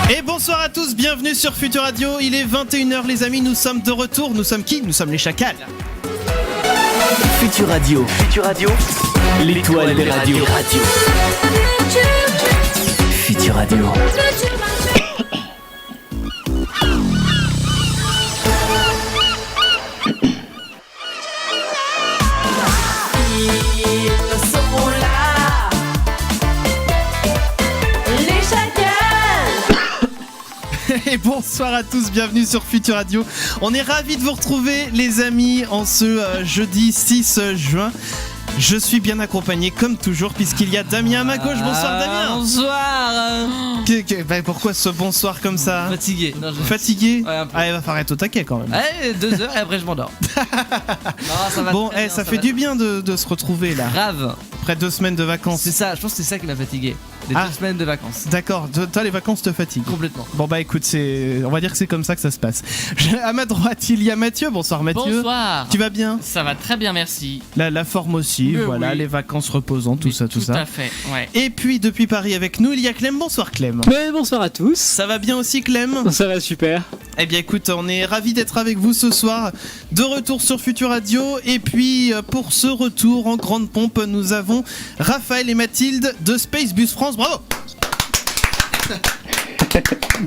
Et bonsoir à tous, bienvenue sur Futur Radio. Il est 21h les amis, nous sommes de retour. Nous sommes qui ? Nous sommes les Chacals. Futur Radio. Futur Radio. L'étoile des radios. Futur Radio. Et bonsoir à tous, bienvenue sur Futur Radio. On est ravis de vous retrouver les amis en ce jeudi 6 juin. Je suis bien accompagné comme toujours puisqu'il y a Damien à ma gauche. Bonsoir Damien. Bonsoir. Pourquoi ce bonsoir comme ça ? Fatigué. Non, Fatigué ? Ouais, un peu. Ah, il va falloir être au taquet quand même. Allez, 2 heures et après je m'endors. Non, ça va Bon, très bien, ça fait du bien de se retrouver là. Grave. Après 2 semaines de vacances. C'est ça, je pense que c'est ça qui m'a fatigué. Les 2 semaines de vacances. D'accord, toi les vacances te fatiguent. Complètement. Bon bah écoute, on va dire que c'est comme ça que ça se passe. À ma droite, il y a Mathieu. Bonsoir Mathieu. Bonsoir. Tu vas bien ? Ça va très bien, merci. La forme aussi, Mais voilà, oui. les vacances reposantes, tout ça. Tout à fait, ouais. Et puis depuis Paris avec nous, il y a Clem. Bonsoir Clem. Ouais, bonsoir à tous. Ça va bien aussi Clem ? Ça va super. Eh bien écoute, on est ravis d'être avec vous ce soir, de retour sur Futur Radio. Et puis pour ce retour en grande pompe, nous avons Raphaël et Mathilde de Space Bus France. Bravo.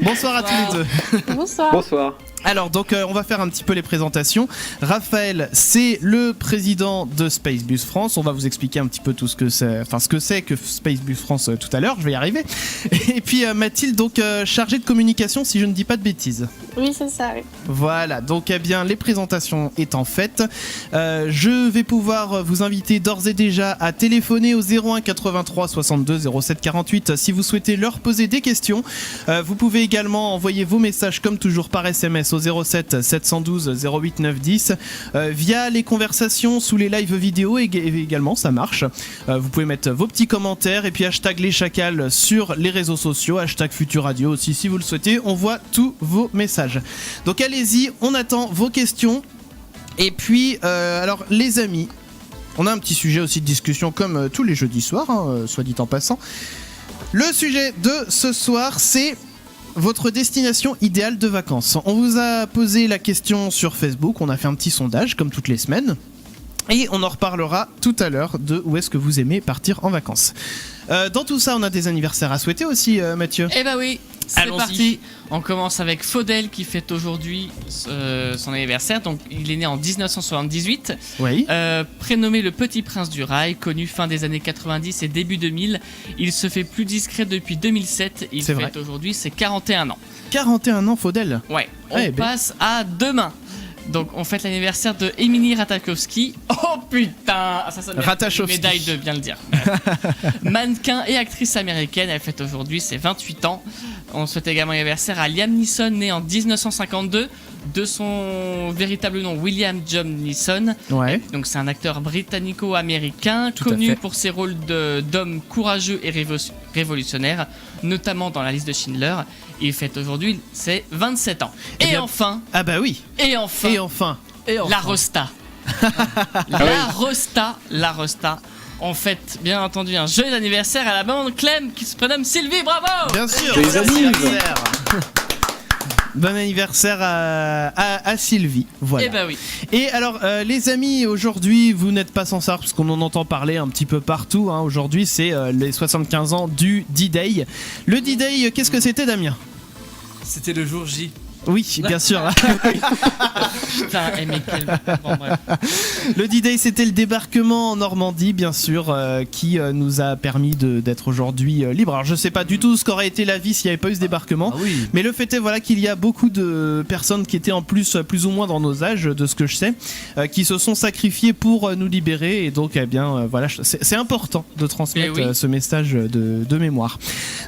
Bonsoir à tous les deux. Bonsoir. Bonsoir. Alors donc on va faire un petit peu les présentations. Raphaël, c'est le président de Space Bus France. On va vous expliquer un petit peu tout ce que c'est que Space Bus France tout à l'heure, je vais y arriver. Et puis Mathilde, donc chargée de communication si je ne dis pas de bêtises. Oui, c'est ça, oui. Voilà, donc eh bien les présentations étant faites, je vais pouvoir vous inviter d'ores et déjà à téléphoner au 01 83 62 07 48 si vous souhaitez leur poser des questions. Vous pouvez également envoyer vos messages comme toujours par SMS au 07 712 08 910 via les conversations sous les lives vidéo également, ça marche. Vous pouvez mettre vos petits commentaires et puis hashtag les chacals sur les réseaux sociaux, hashtag Futur Radio aussi si vous le souhaitez, on voit tous vos messages. Donc allez-y, on attend vos questions. Et puis alors les amis, on a un petit sujet aussi de discussion comme tous les jeudis soirs, soit dit en passant. Le sujet de ce soir, c'est votre destination idéale de vacances. On vous a posé la question sur Facebook, on a fait un petit sondage comme toutes les semaines. Et on en reparlera tout à l'heure de où est-ce que vous aimez partir en vacances. Dans tout ça, on a des anniversaires à souhaiter aussi, Mathieu. Eh bah oui, c'est Allons-y. parti. On commence avec Faudel qui fête aujourd'hui son anniversaire. Donc il est né en 1978. Oui. Prénommé le Petit Prince du Rail, connu fin des années 90 et début 2000. Il se fait plus discret depuis 2007. Il C'est fête vrai. aujourd'hui ses 41 ans. 41 ans, Faudel. Ouais, on Eh ben. passe à demain. Donc on fête l'anniversaire de Émilie Ratajkowski. Oh putain, ça mérite Ratajkowski. une médaille de bien le dire. Mannequin et actrice américaine, elle fête aujourd'hui ses 28 ans. On souhaite également l'anniversaire à Liam Neeson, né en 1952, de son véritable nom William John Neeson. Ouais. Donc c'est un acteur britannico-américain Tout à connu fait. pour ses rôles d'homme courageux et révolutionnaire, notamment dans la liste de Schindler. Il fête aujourd'hui ses 27 ans. Eh Et bien- enfin, Ah bah oui. et enfin, Et enfin. la Rosta. La Rosta. On fête bien entendu un joyeux anniversaire à la bande Clem qui se prénomme Sylvie, bravo. Bien sûr. Joyeux bon anniversaire. Bon anniversaire à Sylvie. Voilà. Eh ben oui. Et alors, les amis, aujourd'hui, vous n'êtes pas sans savoir, parce qu'on en entend parler un petit peu partout. Aujourd'hui, c'est les 75 ans du D-Day. Le D-Day, qu'est-ce que c'était, Damien ? C'était le jour J. Oui, bien sûr. Putain, mais quel... Bon, bref. Le D-Day, c'était le débarquement en Normandie, bien sûr, qui nous a permis d'être aujourd'hui libre. Alors, je sais pas du tout ce qu'aurait été la vie s'il n'y avait pas eu ce débarquement. Ah oui. Mais le fait est voilà, qu'il y a beaucoup de personnes qui étaient en plus ou moins dans nos âges, de ce que je sais, qui se sont sacrifiées pour nous libérer. Et donc, eh bien, voilà, c'est important de transmettre Eh oui. ce message de mémoire.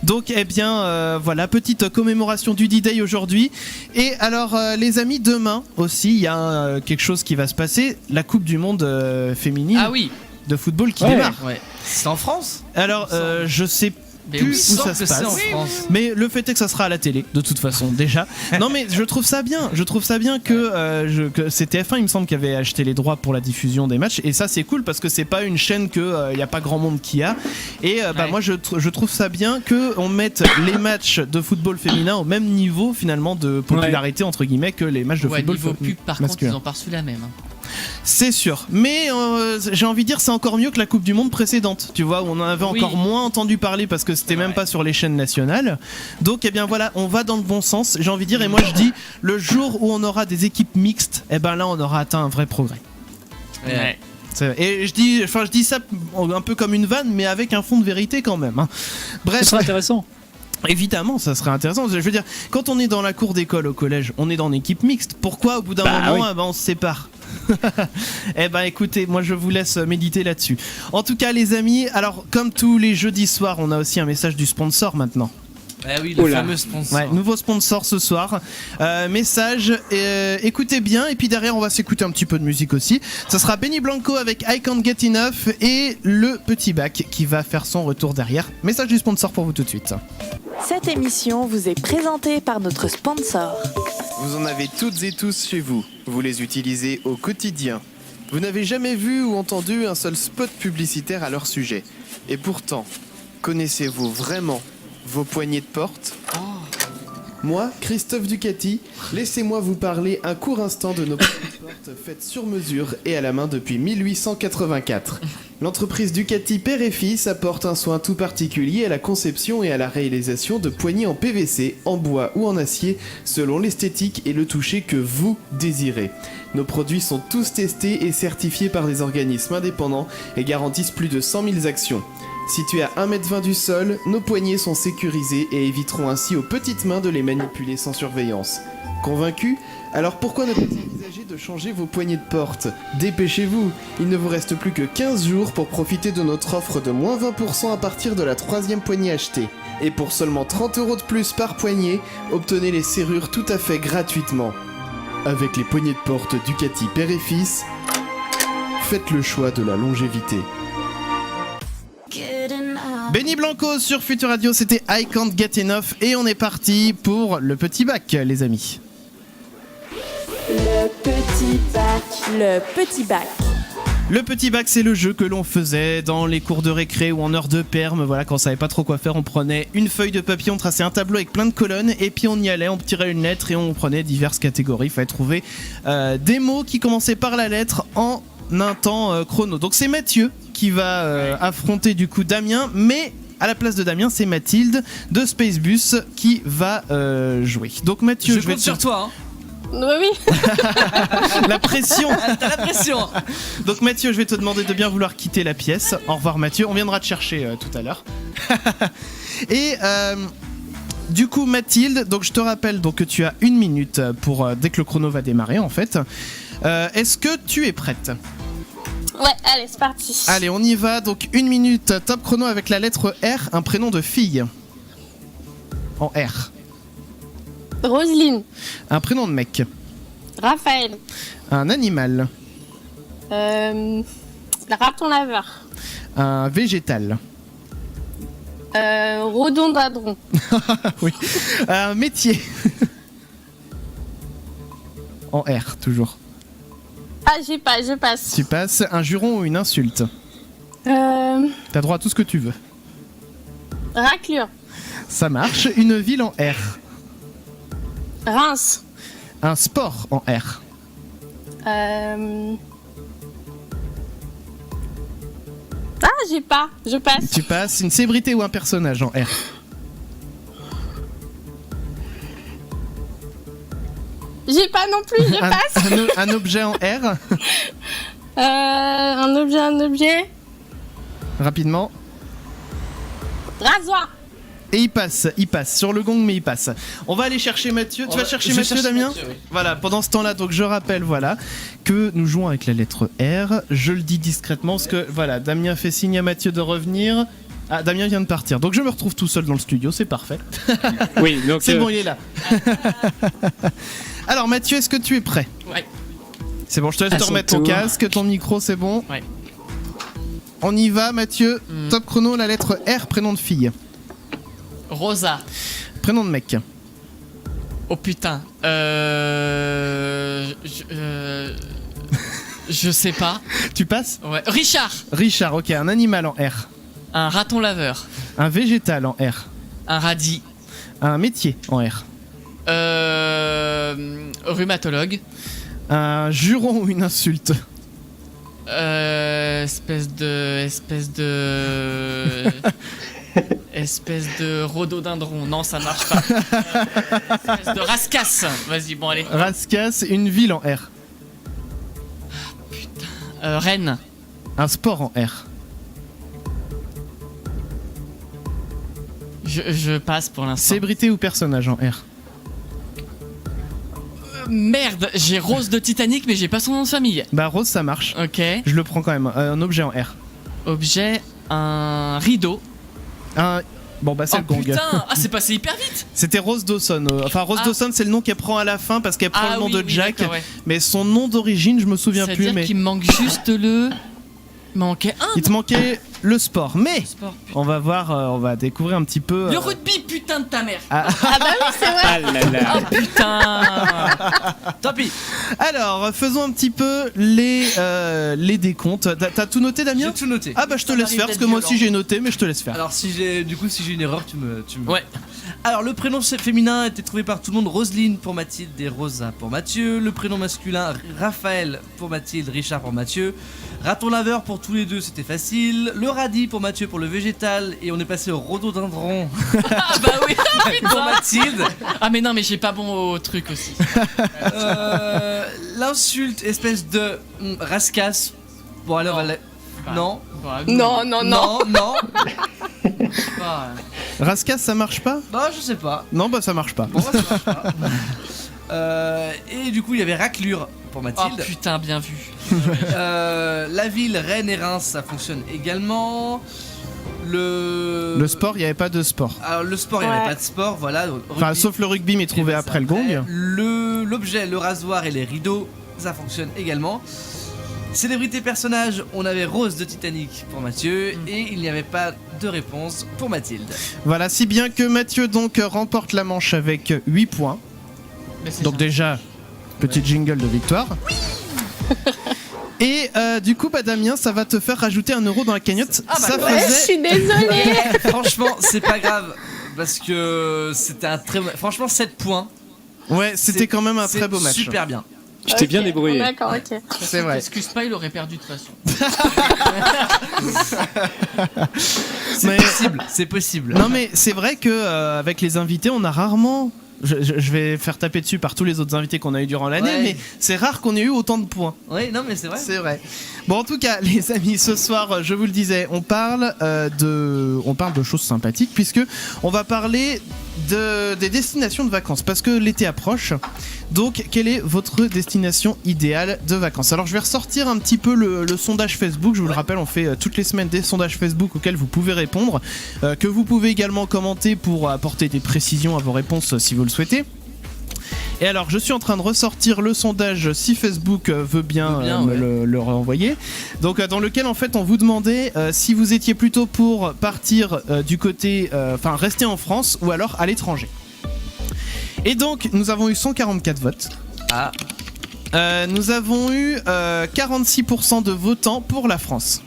Donc, eh bien, voilà, petite commémoration du D-Day aujourd'hui. Et alors, les amis, demain aussi, il y a quelque chose qui va se passer, la Coupe du Monde féminine Ah oui. de football qui Ouais. démarre. Ouais. C'est en France. Alors, je sais Mais plus où où semble ça se que c'est en passe. France. Mais le fait est que ça sera à la télé, de toute façon, déjà. Non, mais je trouve ça bien. Je trouve ça bien que c'est TF1, il me semble, qui avait acheté les droits pour la diffusion des matchs. Et ça, c'est cool parce que c'est pas une chaîne qu'il n'y a pas grand monde qui a. Et moi, je trouve ça bien qu'on mette les matchs de football féminin au même niveau, finalement, de popularité, entre guillemets, que les matchs de Ouais, football niveau pub, par masculin. contre, ils ont pas reçu la même. Hein. C'est sûr, mais j'ai envie de dire c'est encore mieux que la Coupe du Monde précédente, tu vois, où on en avait encore moins entendu parler parce que c'était même pas sur les chaînes nationales. Donc eh bien voilà, on va dans le bon sens, j'ai envie de dire, et moi je dis le jour où on aura des équipes mixtes, eh ben là on aura atteint un vrai progrès. Ouais. Et je dis ça un peu comme une vanne, mais avec un fond de vérité quand même. Hein. Bref, Ça sera intéressant. évidemment, ça serait intéressant. Je veux dire, quand on est dans la cour d'école au collège, on est dans une équipe mixte. Pourquoi au bout d'un moment, on se sépare? Eh ben écoutez, moi je vous laisse méditer là-dessus. En tout cas les amis, alors comme tous les jeudis soirs, on a aussi un message du sponsor maintenant. Ah oui, le fameux sponsor. Ouais, nouveau sponsor ce soir. Message, écoutez bien, et puis derrière on va s'écouter un petit peu de musique aussi. Ça sera Benny Blanco avec I Can't Get Enough et le petit bac qui va faire son retour derrière. Message du sponsor pour vous tout de suite. Cette émission vous est présentée par notre sponsor. Vous en avez toutes et tous chez vous. Vous les utilisez au quotidien. Vous n'avez jamais vu ou entendu un seul spot publicitaire à leur sujet. Et pourtant, connaissez-vous vraiment vos poignées de porte? Moi, Christophe Ducati, laissez-moi vous parler un court instant de nos poignées de porte faites sur mesure et à la main depuis 1884. L'entreprise Ducati Père et Fils apporte un soin tout particulier à la conception et à la réalisation de poignées en PVC, en bois ou en acier, selon l'esthétique et le toucher que vous désirez. Nos produits sont tous testés et certifiés par des organismes indépendants et garantissent plus de 100 000 actions. Situés à 1,20 m du sol, nos poignées sont sécurisées et éviteront ainsi aux petites mains de les manipuler sans surveillance. Convaincus? Alors pourquoi ne pas envisager de changer vos poignées de porte? Dépêchez-vous, il ne vous reste plus que 15 jours pour profiter de notre offre de moins 20% à partir de la 3e poignée achetée. Et pour seulement 30 € de plus par poignée, obtenez les serrures tout à fait gratuitement. Avec les poignées de porte Ducati Père et Fils, faites le choix de la longévité. Benny Blanco sur Future Radio, c'était I Can't Get Enough et on est parti pour le petit bac, les amis. Le petit bac. Le petit bac. Le petit bac, c'est le jeu que l'on faisait dans les cours de récré ou en heure de perme. Voilà, quand on savait pas trop quoi faire, on prenait une feuille de papier, on traçait un tableau avec plein de colonnes et puis on y allait, on tirait une lettre et on prenait diverses catégories. Il fallait trouver des mots qui commençaient par la lettre en un temps chrono. Donc c'est Mathieu qui va affronter du coup Damien, mais à la place de Damien, c'est Mathilde de Spacebus qui va jouer. Donc Mathieu, Je compte sur toi. Hein. Oui. La pression. T'as la pression. Donc Mathieu, je vais te demander de bien vouloir quitter la pièce. Au revoir Mathieu, on viendra te chercher tout à l'heure. Et du coup Mathilde, donc je te rappelle donc que tu as 1 minute pour dès que le chrono va démarrer en fait. Est-ce que tu es prête? Ouais, allez, c'est parti. Allez, on y va. Donc 1 minute, top chrono avec la lettre R, un prénom de fille. En R. Roselyne. Un prénom de mec. Raphaël. Un animal. Raton laveur. Un végétal. Rhododendron. Oui. Un métier. En R, toujours. Ah, j'ai pas, je passe. Tu passes. Un juron ou une insulte. T'as droit à tout ce que tu veux. Raclure. Ça marche. Une ville en R. Reims. Un sport en R. Ah, j'ai pas, je passe. Tu passes. Une célébrité ou un personnage en R. J'ai pas non plus, je passe. Un objet en R. Un objet. Rapidement. Rasoir. Et il passe sur le gong, mais il passe. On va aller chercher Mathieu. Tu vas chercher Mathieu, Damien Mathieu, oui. Voilà, pendant ce temps-là, donc je rappelle, voilà, que nous jouons avec la lettre R. Je le dis discrètement, parce que, voilà, Damien fait signe à Mathieu de revenir. Ah, Damien vient de partir, donc je me retrouve tout seul dans le studio, c'est parfait. Oui, donc C'est bon, il est là. Alors, Mathieu, est-ce que tu es prêt? Ouais. C'est bon, je te laisse À te son remettre ton tour. casque, ton micro, c'est bon? Ouais. On y va, Mathieu. Top chrono, la lettre R, prénom de fille. Rosa. Prénom de mec. Oh putain. Je sais pas. Tu passes? Ouais. Richard. Richard, ok. Un animal en R. Un raton laveur. Un végétal en R. Un radis. Un métier en R. Rhumatologue. Un juron ou une insulte. Espèce de rhododendron. Non, ça marche pas. Espèce de rascasse. Vas-y, bon, allez. Rascasse, une ville en R. Rennes. Un sport en R. Je passe pour l'instant. Célébrité ou personnage en R. Merde, j'ai Rose de Titanic, mais j'ai pas son nom de famille. Bah Rose, ça marche. Ok. Je le prends quand même. Un objet en R. Objet, un rideau. Bon bah c'est le gong. Putain, c'est passé hyper vite. C'était Rose Dawson. Enfin Rose Dawson, c'est le nom qu'elle prend à la fin parce qu'elle prend le nom de Jack. Ouais. Mais son nom d'origine, je me souviens plus. C'est-à-dire qu'il me manque juste le... Il manquait un. Il te manquait le sport. Mais Sport, on va voir, on va découvrir un petit peu. Le rugby, putain de ta mère. Ah bah oui, c'est vrai. Ah là là. Oh putain. Tant pis. Alors, faisons un petit peu les décomptes. T'as tout noté, Damien? J'ai tout noté. Ah bah je te Ça laisse m'arrive faire parce que d'être moi aussi violent. j'ai noté, mais je te laisse faire. Alors si j'ai une erreur, tu me... Ouais. Alors le prénom féminin a été trouvé par tout le monde. Roselyne pour Mathilde et Rosa pour Mathieu. Le prénom masculin Raphaël pour Mathilde, Richard pour Mathieu. Raton laveur pour tous les deux, c'était facile. Le radis pour Mathieu pour le végétal. Et on est passé au rhododendron Ah bah oui. pour Mathilde. Ah mais non, mais j'ai pas bon au truc aussi. L'insulte, espèce de rascasse. Bon alors, Non. elle est- non. Bah, Non, non, non. Non. pas, Rascasse, ça marche pas? Bah je sais pas. Non, bah ça marche pas. Bon, bah, ça marche pas. Et du coup il y avait raclure pour Oh Mathilde. putain, bien vu. La ville, Rennes et Reims, ça fonctionne également. Le sport, il n'y avait pas de sport. Alors le sport, il n'y avait Ouais. pas de sport, voilà. Enfin, Rugby, sauf le rugby, mais trouvé et après le gong. L'objet, le rasoir et les rideaux, ça fonctionne également. Célébrité personnage, on avait Rose de Titanic pour Mathieu et il n'y avait pas de réponse pour Mathilde. Voilà, si bien que Mathieu donc remporte la manche avec 8 points. Mais c'est Donc ça. déjà, petit jingle de victoire. Et du coup, bah Damien, ça va te faire rajouter 1 euro dans la cagnotte. Ah bah ça ouais, Ouais, je faisait... suis désolée. Franchement, c'est pas grave parce que c'était un très franchement 7 points. Ouais, c'était C'est- quand même un c'est très beau match. Super bien. Tu t'es bien Ok, débrouillé. D'accord, ok. C'est vrai. T'excuses pas, il aurait perdu de toute façon. C'est Mais- possible, c'est possible. Non mais c'est vrai que avec les invités, on a rarement... Je vais faire taper dessus par tous les autres invités qu'on a eu durant l'année, Ouais. mais c'est rare qu'on ait eu autant de points. Oui, non mais c'est vrai. C'est vrai. Bon, en tout cas, les amis, ce soir, je vous le disais, on parle de choses sympathiques puisque on va parler des destinations de vacances parce que l'été approche. Donc, quelle est votre destination idéale de vacances? Alors, je vais ressortir un petit peu le sondage Facebook. Je vous le rappelle, on fait toutes les semaines des sondages Facebook auxquels vous pouvez répondre, que vous pouvez également commenter pour apporter des précisions à vos réponses si vous le souhaitez. Et alors, je suis en train de ressortir le sondage si Facebook veut bien, me le renvoyer. Donc, dans lequel en fait on vous demandait si vous étiez plutôt pour partir du côté, enfin rester en France ou alors à l'étranger. Et donc, nous avons eu 144 votes. Ah. Nous avons eu 46% de votants pour la France.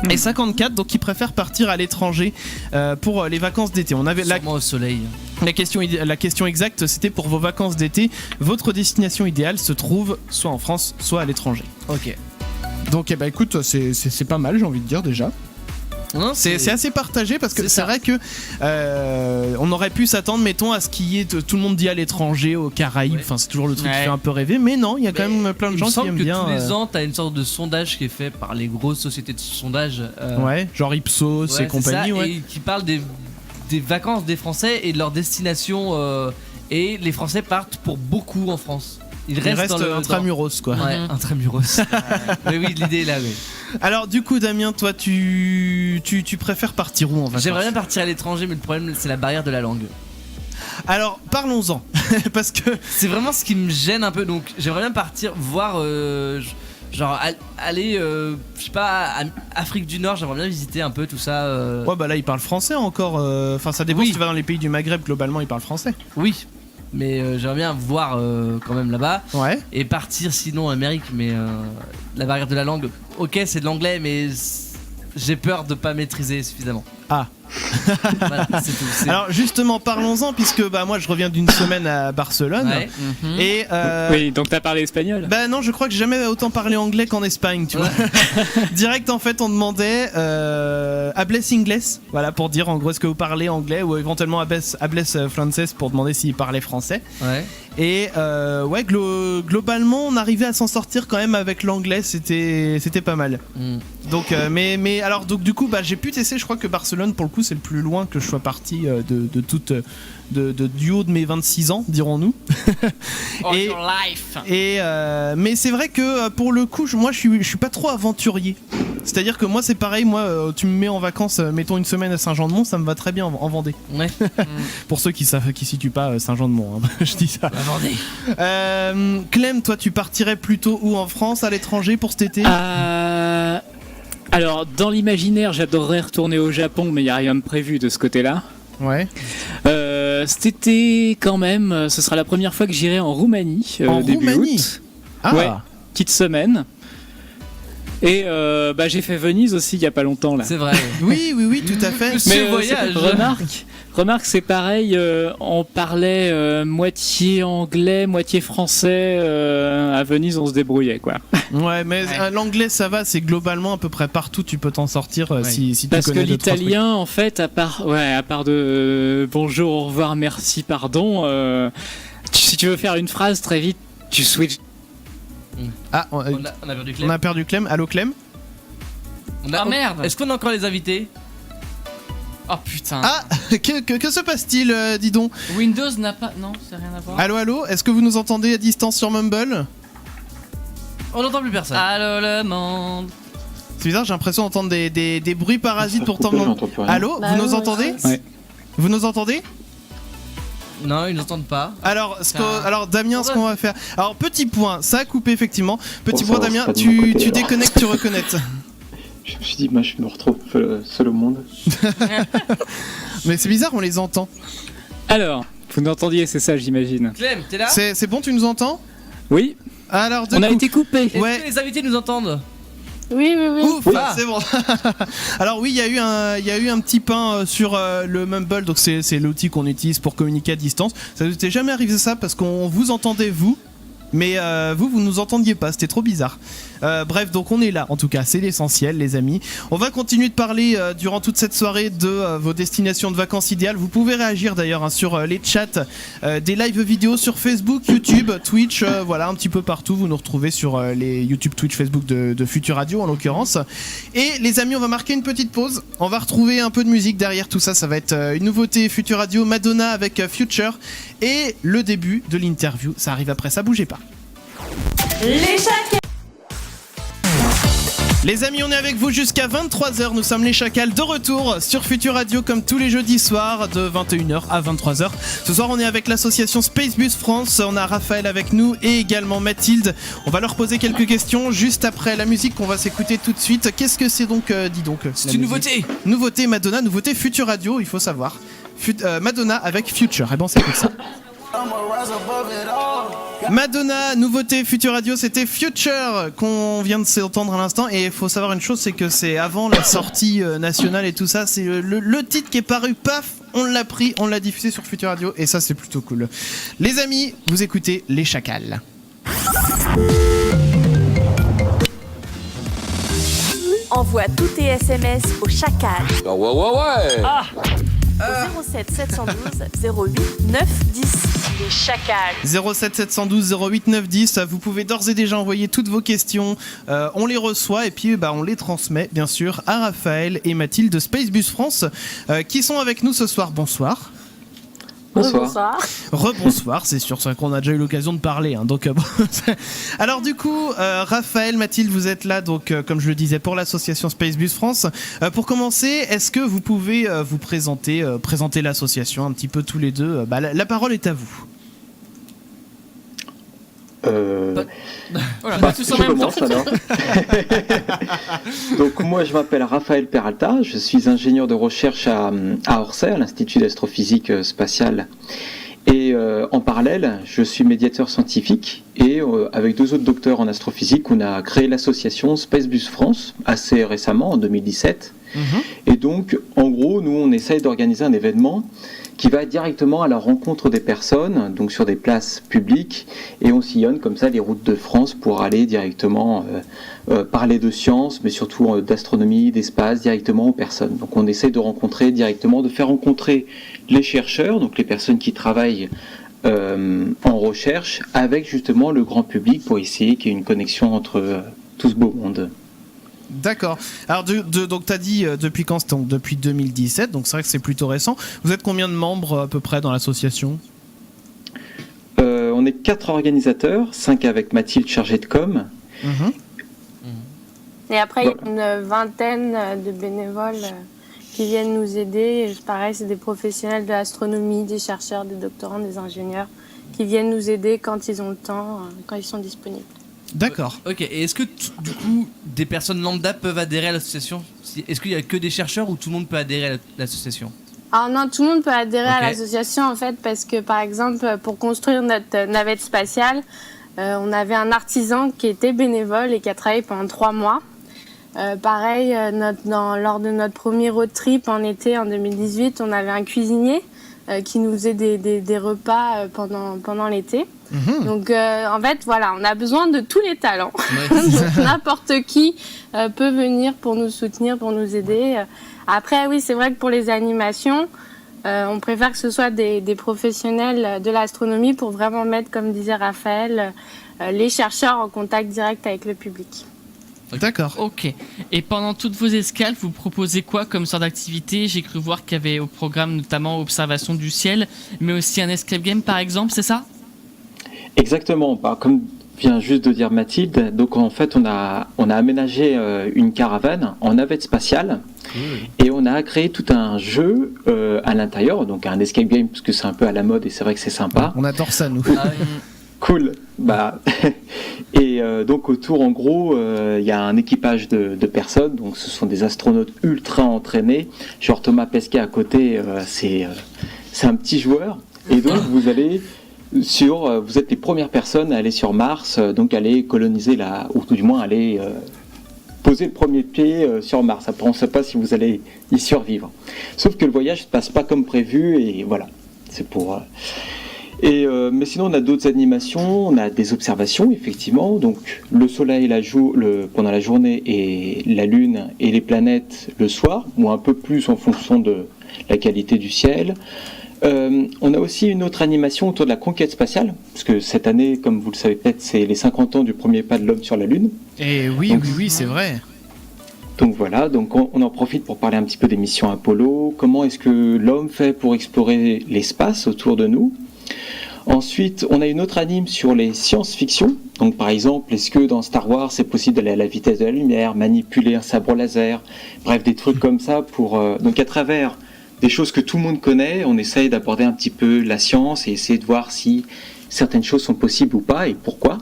Et 54 donc qui préfèrent partir à l'étranger pour les vacances d'été. On avait Sûrement au soleil. la question exacte, c'était pour vos vacances d'été. Votre destination idéale se trouve soit en France, soit à l'étranger. Ok. Donc, eh ben, écoute, c'est pas mal, j'ai envie de dire déjà. Non, C'est assez partagé parce que c'est c'est ça. vrai que on aurait pu s'attendre, mettons, à ce qu'il y ait tout le monde dit à l'étranger, aux Caraïbes. Ouais. Enfin, c'est toujours le truc qui Ouais. fait un peu rêver. Mais non, il y a quand Mais même plein de il gens me qui semble aiment que bien. tous les ans, t'as une sorte de sondage qui est fait par les grosses sociétés de sondage. Ouais, genre Ipsos ouais, et compagnie. c'est ça, Ouais. et qui parlent des vacances des Français et de leur destination. Et les Français partent pour beaucoup en France. Ils Il restent reste dans le intramuros, quoi. Ouais, Mhm. intramuros. Mais oui, l'idée est là. Oui. Alors, du coup, Damien, toi, tu préfères partir où en vacances? J'aimerais bien partir à l'étranger, mais le problème, c'est la barrière de la langue. Alors, parlons-en. Parce que C'est vraiment ce qui me gêne un peu. Donc, j'aimerais bien partir voir. Genre aller, je sais pas, Afrique du Nord, j'aimerais bien visiter un peu tout ça. Ouais, bah là, ils parlent français encore. Enfin, ça dépend Oui. si tu vas dans les pays du Maghreb, globalement, ils parlent français. Oui, mais j'aimerais bien voir quand même là-bas. Ouais. Et partir sinon en Amérique, mais la barrière de la langue, ok, c'est de l'anglais, mais j'ai peur de pas maîtriser suffisamment. Ah. Voilà, c'est tout. Alors, justement, parlons-en, puisque bah, moi, je reviens d'une semaine à Barcelone. Ouais. Et. Oui, donc t'as parlé espagnol. Bah non, je crois que j'ai jamais autant parlé anglais qu'en Espagne, tu vois. Direct, en fait, on demandait hables inglés, voilà, pour dire en gros est-ce que vous parlez anglais, ou éventuellement hables français pour demander s'ils parlaient français. Ouais. Et ouais, globalement, on arrivait à s'en sortir quand même avec l'anglais, c'était pas mal. Mm. Donc, mais alors, donc du coup, bah, j'ai pu tester. Je crois que Barcelone, pour le coup, c'est le plus loin que je sois parti de toute. Du haut de mes 26 ans, dirons-nous. All Et- your life. Et mais c'est vrai que pour le coup, moi je suis pas trop aventurier. C'est-à-dire que moi c'est pareil, moi tu me mets en vacances, mettons une semaine à Saint-Jean-de-Mont, ça me va très bien en Vendée. Ouais. Pour ceux qui situent pas Saint-Jean-de-Mont, hein, je dis ça. La Vendée. Clem, toi tu partirais plutôt où, en France, à l'étranger pour cet été? Alors, dans l'imaginaire, j'adorerais retourner au Japon, mais il n'y a rien de prévu de ce côté-là. Ouais. Cet été, quand même, ce sera la première fois que j'irai en Roumanie, En début Roumanie août. Ah. Ouais. Petite semaine. Et bah, j'ai fait Venise aussi il y a pas longtemps là. C'est vrai. Oui, tout à fait. Ce voyage. Remarque, c'est pareil. On parlait moitié anglais, moitié français. À Venise, on se débrouillait quoi. Ouais, mais l'anglais ça va, c'est globalement à peu près partout tu peux t'en sortir si tu Parce que connais deux, trois trucs. l'italien, en fait, à part de bonjour, au revoir, merci, pardon. Si tu veux faire une phrase très vite, tu switches. Ah, On a perdu Clem. on a perdu Clem. Allô Clem? Ah merde. Est-ce qu'on a encore les invités? Oh putain. Ah, que se passe-t-il, dis donc? Windows n'a pas. Non, c'est rien à voir. Allô, est-ce que vous nous entendez à distance sur Mumble? On n'entend plus personne. Allô le monde. C'est bizarre, j'ai l'impression d'entendre des bruits parasites pourtant. j'entends plus rien. Allô, Bah vous nous ouais, entendez? Ouais. Vous nous entendez? Non, ils n'entendent pas. Alors, Ah. alors Damien, ce qu'on va faire. Alors, petit point, ça a coupé effectivement. Petit Bon, point, ça va, Damien, c'est pas de mon tu côté, alors. déconnectes, tu reconnectes. Je me suis dit, moi, je me retrouve seul au monde. Mais c'est bizarre, on les entend. Alors, vous m'entendiez, c'est ça, j'imagine. Clem, t'es là? C'est bon, tu nous entends? Oui, Alors, on a été coupé. Est-ce Ouais. que les invités nous entendent? Oui, oui, oui. Ouf, Oui. c'est bon. Alors oui, il y a eu un petit pain sur le Mumble, donc c'est l'outil qu'on utilise pour communiquer à distance. Ça vous était jamais arrivé ça parce qu'on vous entendait vous, mais vous nous entendiez pas, c'était trop bizarre. Bref, donc on est là, en tout cas, c'est l'essentiel, les amis. On va continuer de parler durant toute cette soirée de vos destinations de vacances idéales. Vous pouvez réagir d'ailleurs sur les chats des live vidéos sur Facebook, YouTube, Twitch, voilà, un petit peu partout. Vous nous retrouvez sur les YouTube, Twitch, Facebook de Futur Radio en l'occurrence. Et les amis, on va marquer une petite pause. On va retrouver un peu de musique derrière tout ça. Ça va être une nouveauté Futur Radio, Madonna avec Future. Et le début de l'interview, ça arrive après ça, bougez pas. Les amis, on est avec vous jusqu'à 23h, nous sommes les Chacals de retour sur Futur Radio comme tous les jeudis soirs de 21h à 23h. Ce soir on est avec l'association Spacebus France, on a Raphaël avec nous et également Mathilde. On va leur poser quelques questions juste après la musique qu'on va s'écouter tout de suite. Qu'est-ce que c'est donc, dis donc C'est la une musique nouveauté. Nouveauté Madonna, nouveauté Futur Radio, il faut savoir. Madonna avec Future, et bon c'est tout ça. Madonna, nouveauté Futur Radio, c'était Future qu'on vient de s'entendre à l'instant. Et il faut savoir une chose, c'est que c'est avant la sortie nationale et tout ça. C'est le titre qui est paru, paf, on l'a pris, on l'a diffusé sur Futur Radio. Et ça, c'est plutôt cool. Les amis, vous écoutez Les Chacals. Envoie tous tes SMS au Chacal. Ah ouais. Au 07 712 08 9 10. Les Chacals. 07 712 08 9 10. Vous pouvez d'ores et déjà envoyer toutes vos questions. On les reçoit et puis on les transmet bien sûr à Raphaël et Mathilde de Spacebus France qui sont avec nous ce soir. Bonsoir. Bonsoir. Rebonsoir, c'est sûr, c'est vrai qu'on a déjà eu l'occasion de parler. Hein, donc, bon, alors du coup, Raphaël, Mathilde, vous êtes là, donc comme je le disais, pour l'association Spacebus France. Pour commencer, est-ce que vous pouvez vous présenter l'association un petit peu tous les deux? La parole est à vous. Voilà, on est tous en je même temps. commence alors. Donc moi je m'appelle Raphaël Peralta, je suis ingénieur de recherche à Orsay, à l'Institut d'astrophysique spatiale. Et en parallèle, je suis médiateur scientifique et avec 2 autres docteurs en astrophysique, on a créé l'association Spacebus France assez récemment, en 2017. Et donc, en gros, nous, on essaye d'organiser un événement qui va directement à la rencontre des personnes, donc sur des places publiques, et on sillonne comme ça les routes de France pour aller directement parler de sciences, mais surtout d'astronomie, d'espace, directement aux personnes. Donc on essaie de rencontrer directement, de faire rencontrer les chercheurs, donc les personnes qui travaillent en recherche, avec justement le grand public pour essayer qu'il y ait une connexion entre tout ce beau monde. D'accord. Alors, donc, tu as dit depuis quand? Donc, depuis 2017, donc c'est vrai que c'est plutôt récent. Vous êtes combien de membres à peu près dans l'association? On est 4 organisateurs, 5 avec Mathilde chargée de com. Et après, il y a une vingtaine de bénévoles qui viennent nous aider. Pareil, c'est des professionnels de l'astronomie, des chercheurs, des doctorants, des ingénieurs qui viennent nous aider quand ils ont le temps, quand ils sont disponibles. D'accord. Ok, et est-ce que du coup des personnes lambda peuvent adhérer à l'association? Est-ce qu'il y a que des chercheurs ou tout le monde peut adhérer à l'association? Alors non, tout le monde peut adhérer à l'association en fait parce que par exemple pour construire notre navette spatiale, on avait un artisan qui était bénévole et qui a travaillé pendant 3 mois. Pareil, lors de notre premier road trip en été en 2018, on avait un cuisinier qui nous faisait des repas pendant l'été. Donc en fait voilà, on a besoin de tous les talents. Donc, n'importe qui peut venir pour nous soutenir, pour nous aider. Après oui, c'est vrai que pour les animations, on préfère que ce soit des professionnels de l'astronomie pour vraiment mettre, comme disait Raphaël, les chercheurs en contact direct avec le public. D'accord. Ok. Et pendant toutes vos escales, vous proposez quoi comme sorte d'activité? J'ai cru voir qu'il y avait au programme notamment observation du ciel, mais aussi un escape game par exemple, c'est ça? Exactement. Comme vient juste de dire Mathilde, donc en fait on a aménagé une caravane en navette spatiale et on a créé tout un jeu à l'intérieur, donc un escape game parce que c'est un peu à la mode et c'est vrai que c'est sympa. On adore ça nous. Cool. Et donc autour en gros il y a un équipage de personnes, donc ce sont des astronautes ultra entraînés, genre Thomas Pesquet à côté, c'est un petit joueur et donc vous allez vous êtes les premières personnes à aller sur Mars, donc aller coloniser ou tout du moins aller poser le premier pied sur Mars. Après, on ne sait pas si vous allez y survivre. Sauf que le voyage ne se passe pas comme prévu et voilà, c'est pour... mais sinon, on a d'autres animations, on a des observations, effectivement. Donc, le soleil pendant la journée et la lune et les planètes le soir, ou un peu plus en fonction de la qualité du ciel. On a aussi une autre animation autour de la conquête spatiale, parce que cette année, comme vous le savez peut-être, c'est les 50 ans du premier pas de l'homme sur la Lune. Et oui, c'est vrai. Donc voilà, donc on en profite pour parler un petit peu des missions Apollo, comment est-ce que l'homme fait pour explorer l'espace autour de nous. Ensuite, on a une autre anime sur les science-fiction. Donc par exemple, est-ce que dans Star Wars, c'est possible d'aller à la vitesse de la lumière, manipuler un sabre laser, bref, des trucs comme ça donc à travers des choses que tout le monde connaît, on essaye d'aborder un petit peu la science et essayer de voir si certaines choses sont possibles ou pas et pourquoi.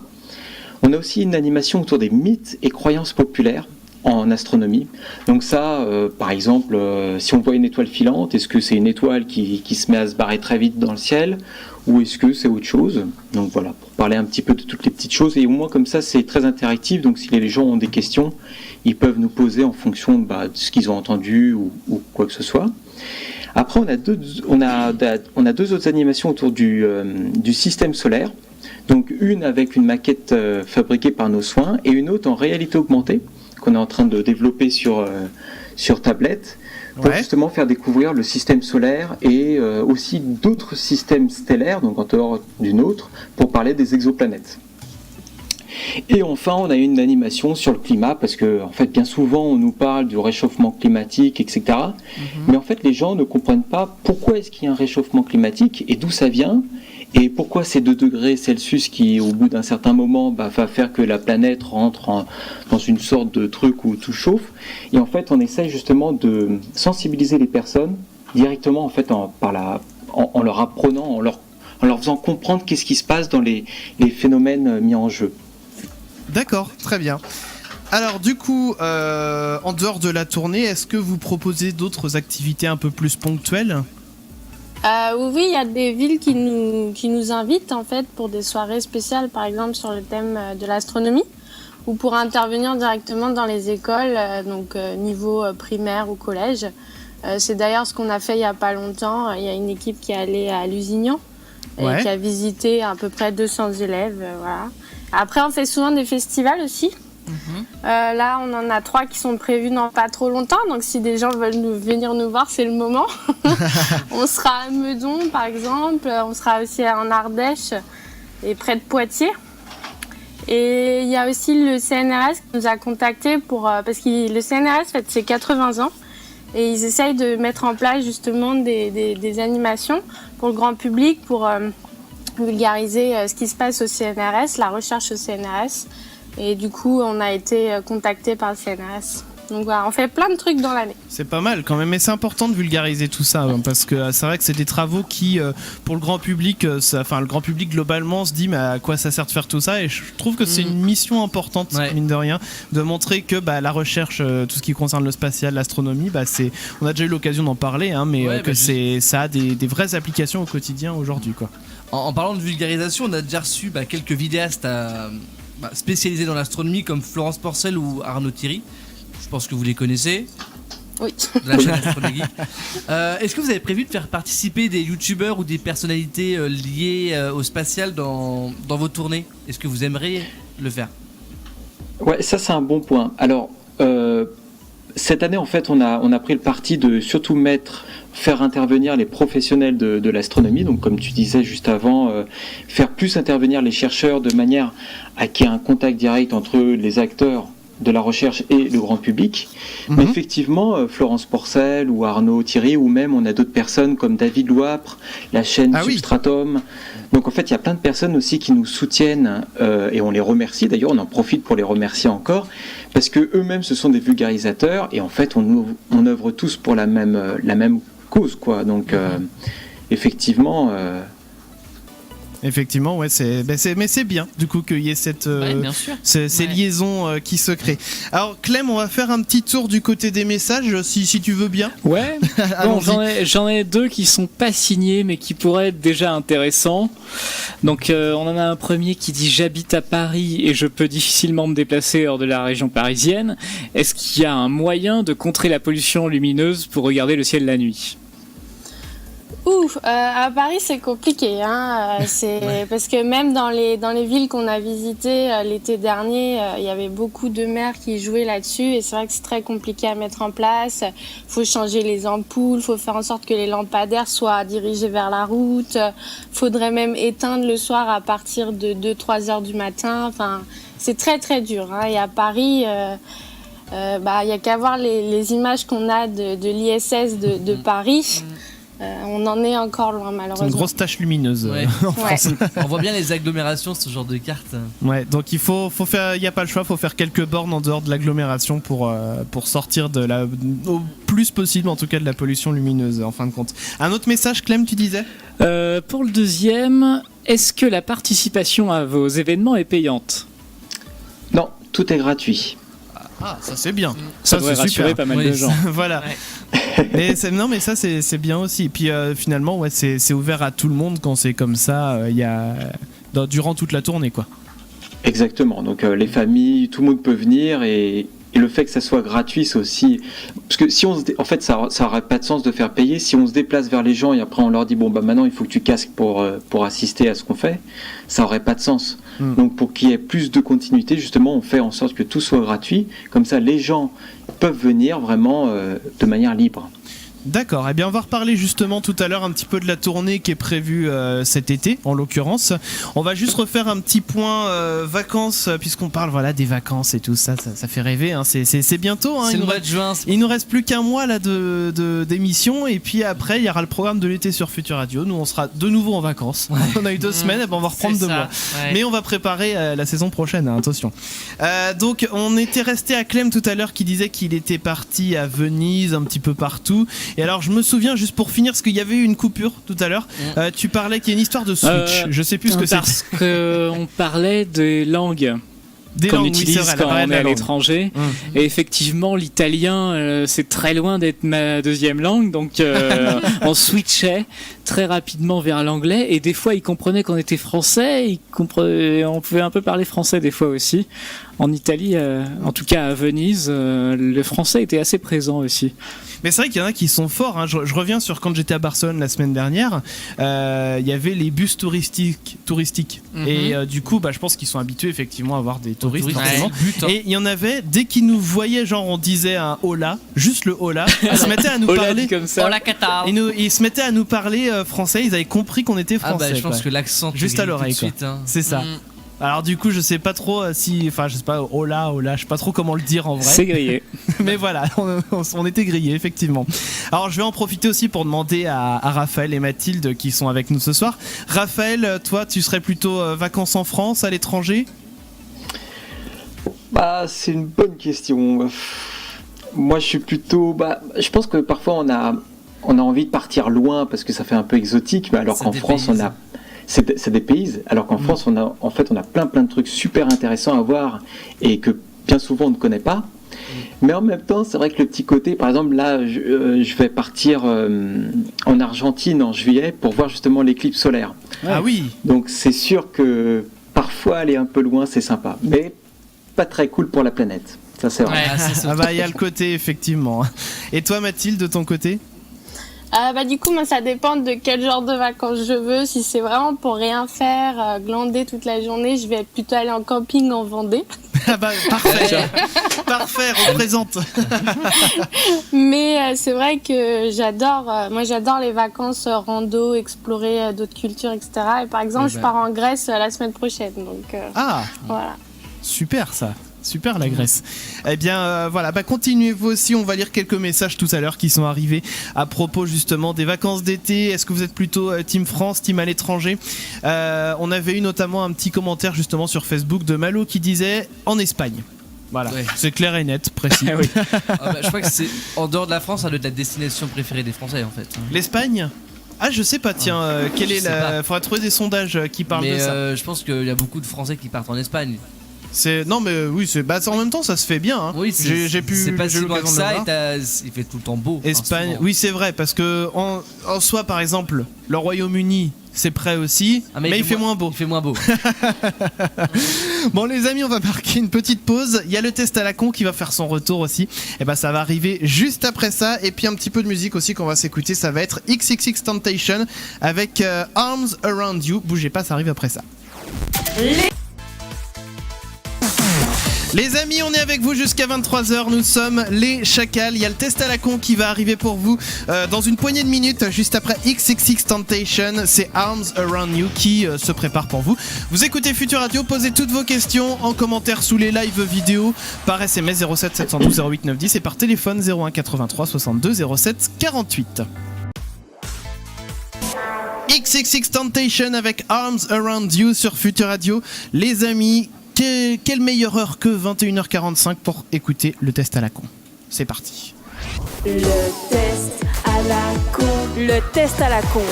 On a aussi une animation autour des mythes et croyances populaires en astronomie. Donc ça, par exemple, si on voit une étoile filante, est-ce que c'est une étoile qui se met à se barrer très vite dans le ciel ou est-ce que c'est autre chose? Donc voilà, pour parler un petit peu de toutes les petites choses. Et au moins comme ça, c'est très interactif. Donc si les gens ont des questions, ils peuvent nous poser en fonction de ce qu'ils ont entendu ou quoi que ce soit. Après, on a deux autres animations autour du système solaire. Donc une avec une maquette fabriquée par nos soins et une autre en réalité augmentée qu'on est en train de développer sur tablette pour justement faire découvrir le système solaire et aussi d'autres systèmes stellaires, donc en dehors du nôtre, pour parler des exoplanètes. Et enfin, on a une animation sur le climat, parce que en fait, bien souvent, on nous parle du réchauffement climatique, etc. Mais en fait, les gens ne comprennent pas pourquoi est-ce qu'il y a un réchauffement climatique et d'où ça vient, et pourquoi ces 2 degrés Celsius qui, au bout d'un certain moment, va faire que la planète rentre dans une sorte de truc où tout chauffe. Et en fait, on essaye justement de sensibiliser les personnes directement, en fait, en leur apprenant, en leur en leur faisant comprendre qu'est-ce qui se passe dans les phénomènes mis en jeu. D'accord, très bien. Alors du coup, en dehors de la tournée, est-ce que vous proposez d'autres activités un peu plus ponctuelles ? Oui, il y a des villes qui nous invitent en fait pour des soirées spéciales, par exemple sur le thème de l'astronomie, ou pour intervenir directement dans les écoles, niveau primaire ou collège. C'est d'ailleurs ce qu'on a fait il y a pas longtemps. Il y a une équipe qui est allée à Lusignan et qui a visité à peu près 200 élèves. Voilà. Après, on fait souvent des festivals aussi. Là, on en a 3 qui sont prévus dans pas trop longtemps, donc si des gens veulent venir nous voir, c'est le moment. On sera à Meudon, par exemple, on sera aussi en Ardèche et près de Poitiers. Et il y a aussi le CNRS qui nous a contactés parce que le CNRS fête ses 80 ans et ils essayent de mettre en place justement des animations pour le grand public, pour vulgariser ce qui se passe au CNRS, la recherche au CNRS. Et du coup, on a été contacté par le CNRS. Donc voilà, on fait plein de trucs dans l'année. C'est pas mal quand même, mais c'est important de vulgariser tout ça, parce que c'est vrai que c'est des travaux qui, pour le grand public, le grand public globalement se dit mais à quoi ça sert de faire tout ça, et je trouve que c'est une mission importante, mine de rien, de montrer que la recherche, tout ce qui concerne le spatial, l'astronomie, on a déjà eu l'occasion d'en parler, mais ça a des vraies applications au quotidien aujourd'hui, quoi. En parlant de vulgarisation, on a déjà reçu quelques vidéastes spécialisés dans l'astronomie comme Florence Porcel ou Arnaud Thierry. Je pense que vous les connaissez. Oui. De la chaîne Astronomie. Est-ce que vous avez prévu de faire participer des youtubeurs ou des personnalités liées au spatial dans vos tournées ? Est-ce que vous aimeriez le faire ? Ouais, ça c'est un bon point. Alors, cette année en fait, on a pris le parti de surtout faire intervenir les professionnels de l'astronomie, donc comme tu disais juste avant, faire plus intervenir les chercheurs de manière à qu'il y ait un contact direct entre les acteurs de la recherche et le grand public. Mais effectivement, Florence Porcel ou Arnaud Thierry, ou même on a d'autres personnes comme David Louapre, la chaîne Substratum. Donc en fait, il y a plein de personnes aussi qui nous soutiennent et on les remercie. D'ailleurs, on en profite pour les remercier encore parce que eux-mêmes, ce sont des vulgarisateurs et en fait, on œuvre tous pour la même cause, quoi. Donc effectivement. Effectivement, ouais, mais c'est bien du coup qu'il y ait ces liaisons qui se créent. Alors Clem, on va faire un petit tour du côté des messages, si tu veux bien. Ouais. Bon, j'en ai 2 qui sont pas signés mais qui pourraient être déjà intéressants. Donc on en a un premier qui dit: j'habite à Paris et je peux difficilement me déplacer hors de la région parisienne. Est-ce qu'il y a un moyen de contrer la pollution lumineuse pour regarder le ciel la nuit ? À Paris c'est compliqué, parce que même dans les villes qu'on a visitées l'été dernier, il y avait beaucoup de maires qui jouaient là-dessus et c'est vrai que c'est très compliqué à mettre en place. Faut changer les ampoules, faut faire en sorte que les lampadaires soient dirigés vers la route. Faudrait même éteindre le soir à partir de 2-3 heures du matin. Enfin, c'est très très dur. Et à Paris, il y a qu'à voir les images qu'on a de l'ISS de Paris. On en est encore loin, malheureusement. C'est une grosse tache lumineuse en France. On voit bien les agglomérations, ce genre de carte. Ouais, donc il faut faire, il n'y a pas le choix, il faut faire quelques bornes en dehors de l'agglomération pour sortir au plus possible, en tout cas, de la pollution lumineuse, en fin de compte. Un autre message, Clem, tu disais ? Pour le deuxième, est-ce que la participation à vos événements est payante ? Non, tout est gratuit. Ah, ça c'est bien. Ça devrait rassurer pas mal de gens. Voilà. Mais ça c'est bien aussi. Et puis finalement, c'est ouvert à tout le monde quand c'est comme ça. Durant toute la tournée, quoi. Exactement. Donc les familles, tout le monde peut venir et le fait que ça soit gratuit, c'est aussi parce que si en fait ça aurait pas de sens de faire payer si on se déplace vers les gens et après on leur dit maintenant il faut que tu casques pour assister à ce qu'on fait, ça aurait pas de sens. Donc pour qu'il y ait plus de continuité, justement, on fait en sorte que tout soit gratuit, comme ça les gens peuvent venir vraiment de manière libre. D'accord, eh bien on va reparler justement tout à l'heure un petit peu de la tournée qui est prévue cet été en l'occurrence. On va juste refaire un petit point vacances puisqu'on parle des vacances et tout ça fait rêver, c'est bientôt. C'est le mois de juin. Il nous reste plus qu'un mois là d'émission et puis après il y aura le programme de l'été sur Futur Radio. Nous on sera de nouveau en vacances. Ouais. On a eu 2 semaines, on va reprendre 2 mois. Ouais. Mais on va préparer la saison prochaine, attention. Donc on était resté à Clem tout à l'heure qui disait qu'il était parti à Venise, un petit peu partout. Et alors je me souviens, juste pour finir, parce qu'il y avait eu une coupure tout à l'heure, tu parlais qu'il y a une histoire de Switch. Je sais plus ce que c'est. Parce qu'on parlait des langues. Qu'on utilise quand on est à l'étranger. Et effectivement, l'italien, c'est très loin d'être ma deuxième langue, donc on switchait très rapidement vers l'anglais, et des fois, ils comprenaient qu'on était français, on pouvait un peu parler français des fois aussi. En Italie, en tout cas à Venise, le français était assez présent aussi. Mais c'est vrai qu'il y en a qui sont forts, hein. Je reviens sur quand j'étais à Barcelone la semaine dernière, il y avait les bus touristiques. Et du coup, je pense qu'ils sont habitués effectivement à avoir des touristes forcément. Et il y en avait, dès qu'ils nous voyaient, genre on disait un hola, juste le hola, ils se mettaient à nous parler comme ça. Hola Qatar. Ils se mettaient à nous parler français, ils avaient compris qu'on était français. Je pense que l'accent juste à l'oreille, tout de suite, hein. C'est ça. Alors du coup je sais pas trop je sais pas, hola, je sais pas trop comment le dire en vrai. C'est grillé. Mais voilà, on était grillés effectivement. Alors je vais en profiter aussi pour demander à Raphaël et Mathilde qui sont avec nous ce soir. Raphaël, toi tu serais plutôt vacances en France, à l'étranger ? C'est une bonne question. Moi je suis plutôt... je pense que parfois on a envie de partir loin parce que ça fait un peu exotique, alors qu'en France on a... C'est des pays, alors qu'en France, on a plein de trucs super intéressants à voir et que bien souvent on ne connaît pas. Mais en même temps, c'est vrai que le petit côté, par exemple, là, je vais partir en Argentine en juillet pour voir justement l'éclipse solaire. Ah oui. Donc c'est sûr que parfois aller un peu loin, c'est sympa, mais pas très cool pour la planète. Ça c'est vrai. Il y a le côté effectivement. Et toi, Mathilde, de ton côté ? Du coup, moi, ça dépend de quel genre de vacances je veux. Si c'est vraiment pour rien faire, glander toute la journée, je vais plutôt aller en camping en Vendée. Parfait. Parfait, représente. Mais c'est vrai que j'adore les vacances rando, explorer d'autres cultures, etc. Et par exemple, je pars en Grèce la semaine prochaine. Donc, voilà. Super ça. Super la Grèce. Eh bien continuez vous aussi, on va lire quelques messages tout à l'heure qui sont arrivés à propos justement des vacances d'été. Est-ce que vous êtes plutôt Team France, Team à l'étranger ? On avait eu notamment un petit commentaire justement sur Facebook de Malo qui disait en Espagne. Voilà, c'est clair et net, précis. Oui. Je crois que c'est en dehors de la France, ça doit être la destination préférée des Français en fait. L'Espagne ? Je sais pas, tiens, faudrait trouver des sondages qui parlent de ça. Je pense qu'il y a beaucoup de Français qui partent en Espagne. Non mais oui, en même temps ça se fait bien, hein. Oui, c'est pas si loin que ça, il fait tout le temps beau. Espagne, oui c'est vrai, parce que en soi par exemple le Royaume-Uni c'est prêt aussi, mais il fait moins beau. Il fait moins beau. Bon les amis, on va marquer une petite pause. Il y a le test à la con qui va faire son retour aussi. Et ça va arriver juste après ça. Et puis un petit peu de musique aussi qu'on va s'écouter. Ça va être XXXTentacion avec Arms Around You. Bougez pas, ça arrive après ça. Les amis, on est avec vous jusqu'à 23h, nous sommes les Chacals. Il y a le test à la con qui va arriver pour vous dans une poignée de minutes, juste après XXXTentacion. C'est Arms Around You qui se prépare pour vous. Vous écoutez Futur Radio, posez toutes vos questions en commentaire sous les lives vidéo, par SMS 07 712 08 910 et par téléphone 01 83 62 07 48. XXXTentacion avec Arms Around You sur Futur Radio. Les amis, quelle meilleure heure que 21h45 pour écouter le test à la con. C'est parti. Le test à la con. Le test à la con.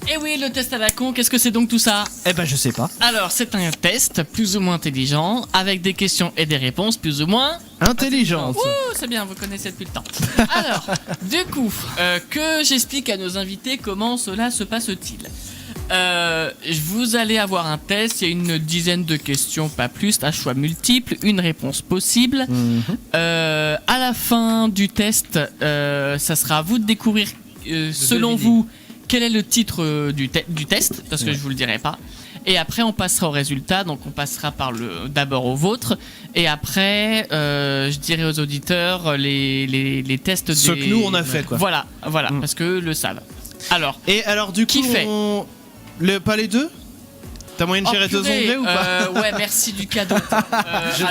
Et oui, le test à la con, qu'est-ce que c'est donc tout ça ? Je sais pas. Alors, c'est un test plus ou moins intelligent, avec des questions et des réponses plus ou moins... intelligentes. Ouh, c'est bien, vous connaissez depuis le temps. Alors, du coup, que j'explique à nos invités comment cela se passe-t-il ? Vous allez avoir un test, il y a une dizaine de questions, pas plus, à choix multiples, une réponse possible. À la fin du test, ça sera à vous de découvrir, selon vous, quel est le titre du test, parce que je vous le dirai pas. Et après, on passera au résultat, donc on passera d'abord au vôtre, et après, je dirai aux auditeurs les tests. Ce que nous on a fait, quoi. Voilà, parce que le savent. Alors, du coup, qui fait pas les deux ? T'as moyen de gérer deux onglets ou pas ? Ouais, merci du cadeau.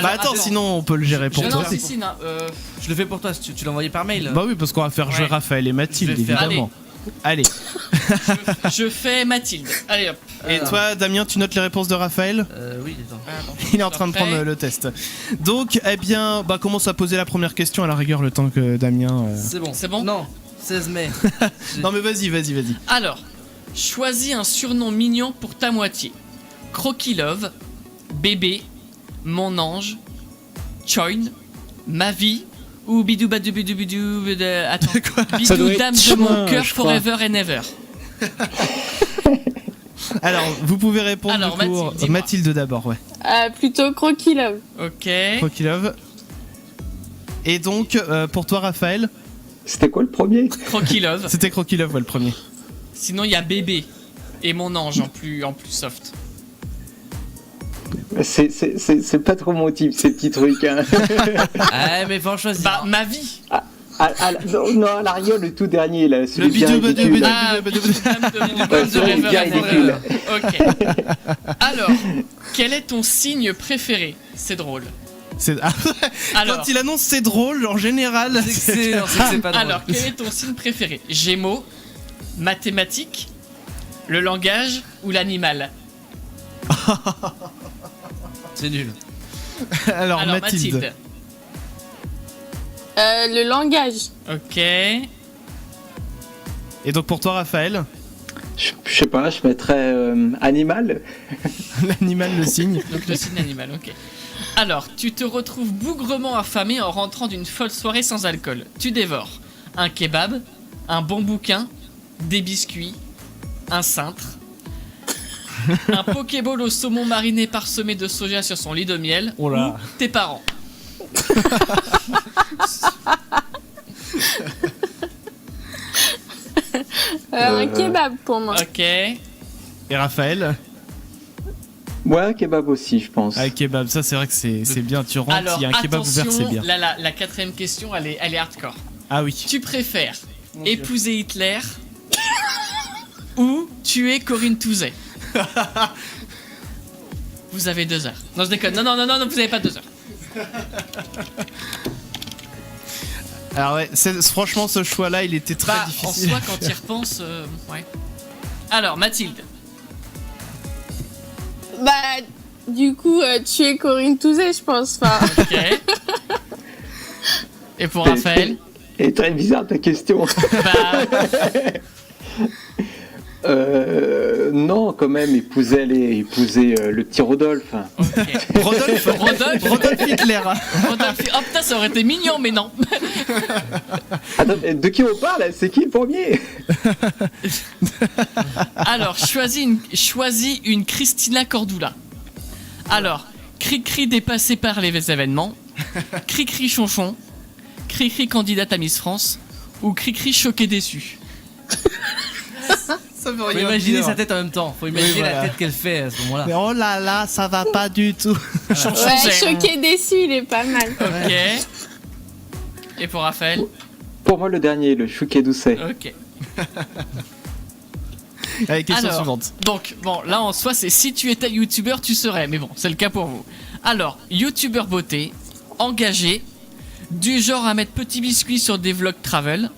Attends, sinon on peut le gérer pour toi. Je le fais pour toi, tu l'as envoyé par mail. Bah oui, parce qu'on va faire jouer Raphaël et Mathilde, évidemment. Allez. Je fais Mathilde. Allez hop. Et toi, Damien, tu notes les réponses de Raphaël ? Oui, attends. Il est en train de prendre le test. Donc, commence à poser la première question à la rigueur, le temps que Damien. C'est bon. C'est bon ? Non. 16 mai. Non mais vas-y. Alors, choisis un surnom mignon pour ta moitié. Croquis Love, Bébé, Mon Ange, Choin, Ma Vie ou Bidou Badou Bidou Bidou attends. Ça doit Bidou être Dame de Chemin, mon cœur je crois. forever and ever. Alors, vous pouvez répondre Alors, du coup. Mathilde, dis-moi. Mathilde d'abord, ouais. Plutôt Croquis Love. Ok. Croquis Love. Et donc, pour toi, Raphaël, C'était quoi le premier? Croquis Love. c'était Croquis Love, ouais, le premier. Sinon, il y a Bébé et Mon Ange en plus soft. C'est pas trop mon type, ces petits trucs. Hein. Ah, mais faut en choisir. Bah, Ma Vie. Non, à l'arrière, le tout dernier, là, Le celui bien bidou badou ridicule. badou Ah, badou Bidou badou. Dame de mon Ouais, cœur celui forever bien and ridicule. ever. Ok. Alors, quel est ton signe préféré? C'est drôle. Ah, Alors, quand il annonce c'est drôle, en général. C'est que c'est pas drôle. alors, quel est ton signe préféré? Gémeaux, mathématiques, le langage ou l'animal? C'est nul. Alors, Mathilde. Le langage. Ok. Et donc pour toi, Raphaël, Je sais pas, je mettrais animal. l'animal, le signe. Donc le signe animal, ok. Alors, tu te retrouves bougrement affamé en rentrant d'une folle soirée sans alcool. Tu dévores un kebab, un bon bouquin, des biscuits, un cintre, un pokéball au saumon mariné parsemé de soja sur son lit de miel, Oh là. ou tes parents. Un kebab pour moi. Ok. Et Raphaël, Ouais, kebab aussi, je pense. ah, kebab, ça c'est vrai que c'est bien. Tu rentres, Alors, il y a un kebab ouvert, c'est attention, bien. la quatrième question, elle est hardcore. Ah oui. Tu préfères épouser Hitler ou tuer Corinne Touzet? Vous avez 2 heures. Non, je déconne. Non, vous avez pas 2 heures. Alors ouais, franchement ce choix-là, il était très Bah, en difficile. soi, quand tu y repenses, ouais. Alors, Mathilde. Bah, du coup, tuer Corinne Touzet, je pense. Enfin, Ok. Et pour Raphaël? Et très bizarre ta question. Bah, Non, quand même, épouser le petit Rodolphe. ok. Rodolphe Hitler. Rodolphe. Oh putain, ça aurait été mignon, mais non. Attends, de qui on parle? C'est qui le premier? Alors, choisis une Christina Cordula. Alors, Cri-Cri dépassé par les événements, Cri-Cri chonchon, Cri-Cri candidate à Miss France, ou Cri-Cri choqué déçu. Ça veut Faut rien imaginer dire. sa tête en même temps. Faut imaginer Oui, voilà. la tête qu'elle fait à ce moment-là. Mais oh là là, ça va pas du tout. ouais, choqué déçu, il est pas mal. Ok. Et pour Raphaël? Pour moi, le dernier, le Chouquet Doucet. Ok. Allez, question Alors, suivante. Donc, bon, là en soi, c'est si tu étais youtubeur, tu serais. Mais bon, c'est le cas pour vous. Alors, youtubeur beauté, engagé, du genre à mettre petit biscuit sur des vlogs travel,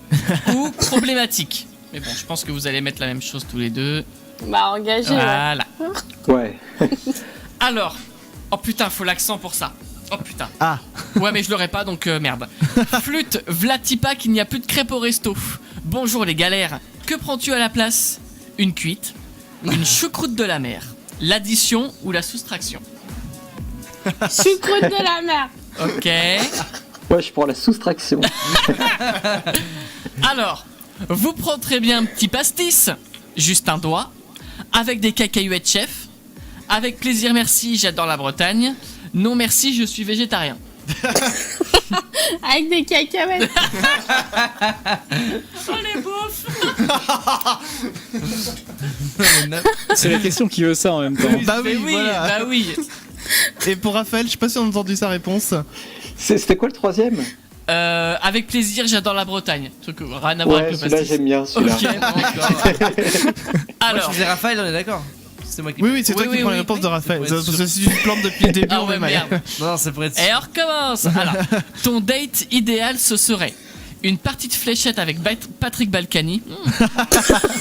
ou problématique. Mais bon, je pense que vous allez mettre la même chose tous les deux. Bah, engagé. Ouais. Voilà. Ouais. Alors, oh putain, faut l'accent pour ça. Oh putain. Ah. Ouais, mais je l'aurais pas, donc merde. Flûte, Vlatipa, qu'il n'y a plus de crêpes au resto. Bonjour les galères. Que prends-tu à la place? Une cuite, une choucroute de la mer, l'addition ou la soustraction? Choucroute de la mer. Ok. Ouais, je prends la soustraction. Alors, vous prendrez bien un petit pastis, juste un doigt, avec des cacahuètes chef, avec plaisir merci, j'adore la Bretagne, non merci, je suis végétarien. Avec des cacahuètes. Oh les beaufs. C'est la question qui veut ça en même temps. Bah Mais oui, oui, voilà. bah oui. Et pour Raphaël, je sais pas si on a entendu sa réponse. C'était quoi le troisième? Avec plaisir, j'adore la Bretagne. Truc rien à voir Ouais, avec le celui-là, pastis. j'aime bien, celui-là. Ok, bon, d'accord. Moi, je Alors, faisais Raphaël, on est d'accord. C'est moi qui. Oui, c'est toi Oui, qui oui, prends les oui, réponses oui. de Raphaël. C'est pour être Parce que si tu te plantes depuis le début, ah on ouais, est mal. merde. Non, c'est pour être. Et on recommence. Alors, ton date idéal, ce serait une partie de fléchettes avec Patrick Balkany,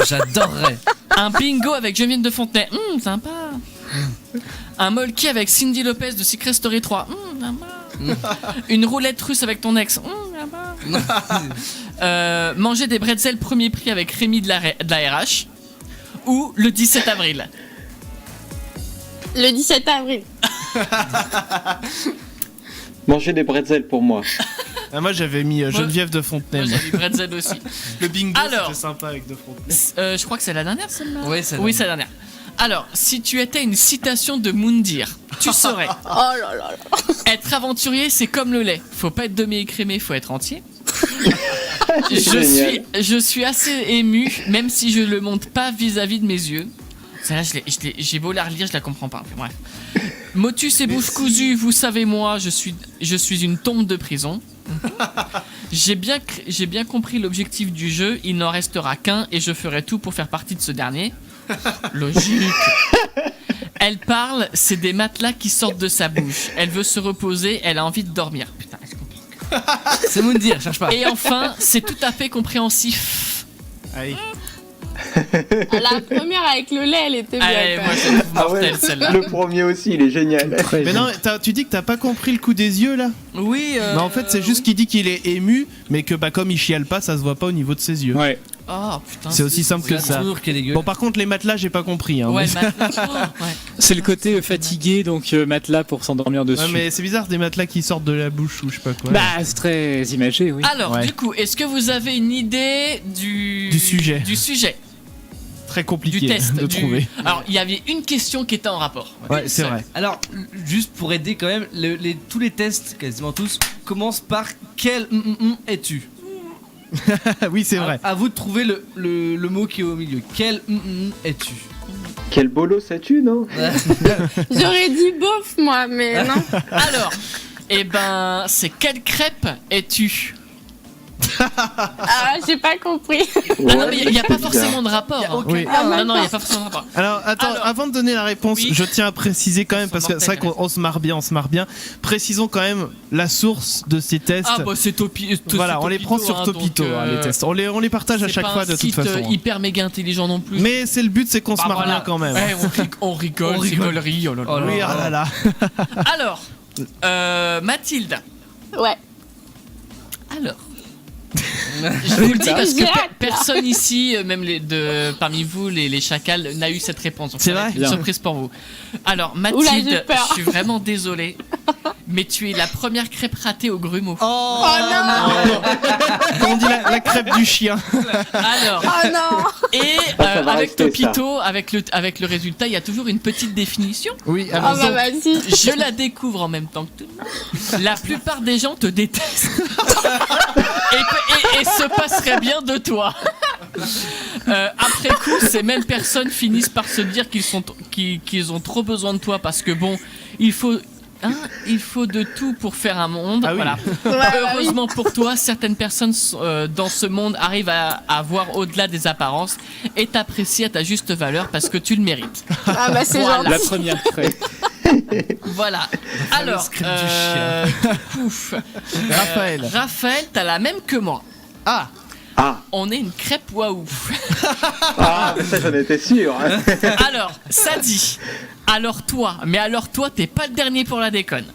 J'adorerais. un bingo avec Geneviève de Fontenay, sympa. Un molki avec Cindy Lopez de Secret Story 3, sympa. Une roulette russe avec ton ex, sympa. Manger des bretzels premier prix avec Rémi de la RH ou le 17 avril. Le 17 avril. Manger des bretzels pour moi. Ah, moi j'avais mis Geneviève de Fontenay. Moi, j'ai mis bretzel aussi. Le bingo Alors, c'était sympa avec de Fontenay. Je crois que c'est la dernière celle-là. Ouais, c'est la Oui, c'est la dernière. Alors, si tu étais une citation de Moundir, tu saurais. Oh là là là. Être aventurier, c'est comme le lait. Faut pas être demi-écrémé, faut être entier. Génial. Je suis assez ému, même si je le montre pas vis-à-vis de mes yeux. Celle-là, j'ai beau la relire, je la comprends pas. Bref. Motus et bouche cousue, vous savez moi, je suis une tombe de prison. J'ai bien compris l'objectif du jeu, il n'en restera qu'un et je ferai tout pour faire partie de ce dernier. Logique. Elle parle, c'est des matelas qui sortent de sa bouche. Elle veut se reposer, elle a envie de dormir. Putain, est-ce qu'on peut... C'est Moundir, cherche pas. Et enfin, c'est tout à fait compréhensif. Allez. La première avec le lait, elle était bien. Allez, quand moi même. je trouve mortelle celle-là. Le premier aussi, il est génial. Très Mais bien. non, tu dis que t'as pas compris le coup des yeux là. Oui. Non, en fait, c'est juste qu'il dit qu'il est ému, mais que bah comme il chiale pas, ça se voit pas au niveau de ses yeux. Ouais. Oh putain. C'est aussi simple que ça. Qui est dégueu. Bon, par contre, les matelas, j'ai pas compris. Hein, Ouais, mais... matelas. Oh, ouais. C'est le côté fatigué, donc matelas pour s'endormir dessus. Ouais, mais c'est bizarre des matelas qui sortent de la bouche ou je sais pas quoi. Bah, c'est très imagé, oui. Alors, Ouais. du coup, est-ce que vous avez une idée du sujet. Du sujet, Très compliqué du test de trouver. Alors, il y avait une question qui était en rapport. Ouais, Une c'est seule. vrai. Alors, juste pour aider quand même, tous les tests, quasiment tous, commencent par quel es-tu. Oui, c'est vrai. À vous de trouver le mot qui est au milieu. Quel es-tu. Quel bolo ça tue, non? J'aurais dit bof, moi, mais non. Alors, eh ben, c'est quelle crêpe es-tu? Ah, j'ai pas compris. Ah non, mais il n'y a pas forcément de rapport. hein. Oui. Non, non, il n'y a pas forcément de rapport. Alors, attends, Alors, avant de donner la réponse, oui. je tiens à préciser quand même, Ils parce sont que c'est vrai mortels, qu'on se marre bien. Précisons quand même la source de ces tests. Ah bah c'est Voilà, on les prend sur Topito, hein, les tests. On les partage à chaque fois de toute façon. C'est pas un site hyper méga intelligent non plus. Mais c'est le but, c'est qu'on se Bah, marre voilà. bien quand même. Ouais, on rigole, c'est gaulerie, oh là là. Oh là Oui, là. ah là là. Alors, Mathilde. Ouais. Alors. Je vous le dis parce que J'ai hâte. personne ici, même parmi vous, les chacals, n'a eu cette réponse. Donc C'est ça va vrai être une Bien. surprise pour vous. Alors, Oula, Mathilde, j'ai peur. je suis vraiment désolé, mais tu es la première crêpe ratée au grumeau. Oh, non. Comme on dit la crêpe du chien. Alors, Oh non. et Ça va avec rester, Topito, avec le résultat, il y a toujours une petite définition. Oui, Oh bah vas-y. Je la découvre en même temps que tout le monde. La plupart des gens te détestent et se passeraient bien de toi. Après coup, ces mêmes personnes finissent par se dire qu'ils ont trop besoin de toi parce que bon, il faut de tout pour faire un monde. Ah oui. Voilà. Heureusement pour toi, certaines personnes dans ce monde arrivent à voir au-delà des apparences et t'apprécient à ta juste valeur parce que tu le mérites. Ah bah c'est Voilà. La gentil. première crêpe. Voilà. Alors, script du pouf. Raphaël. T'as la même que moi. Ah, On est une crêpe waouh. Ah, mais ça j'en étais sûr. Hein. Alors, ça dit. Alors toi, t'es pas le dernier pour la déconne.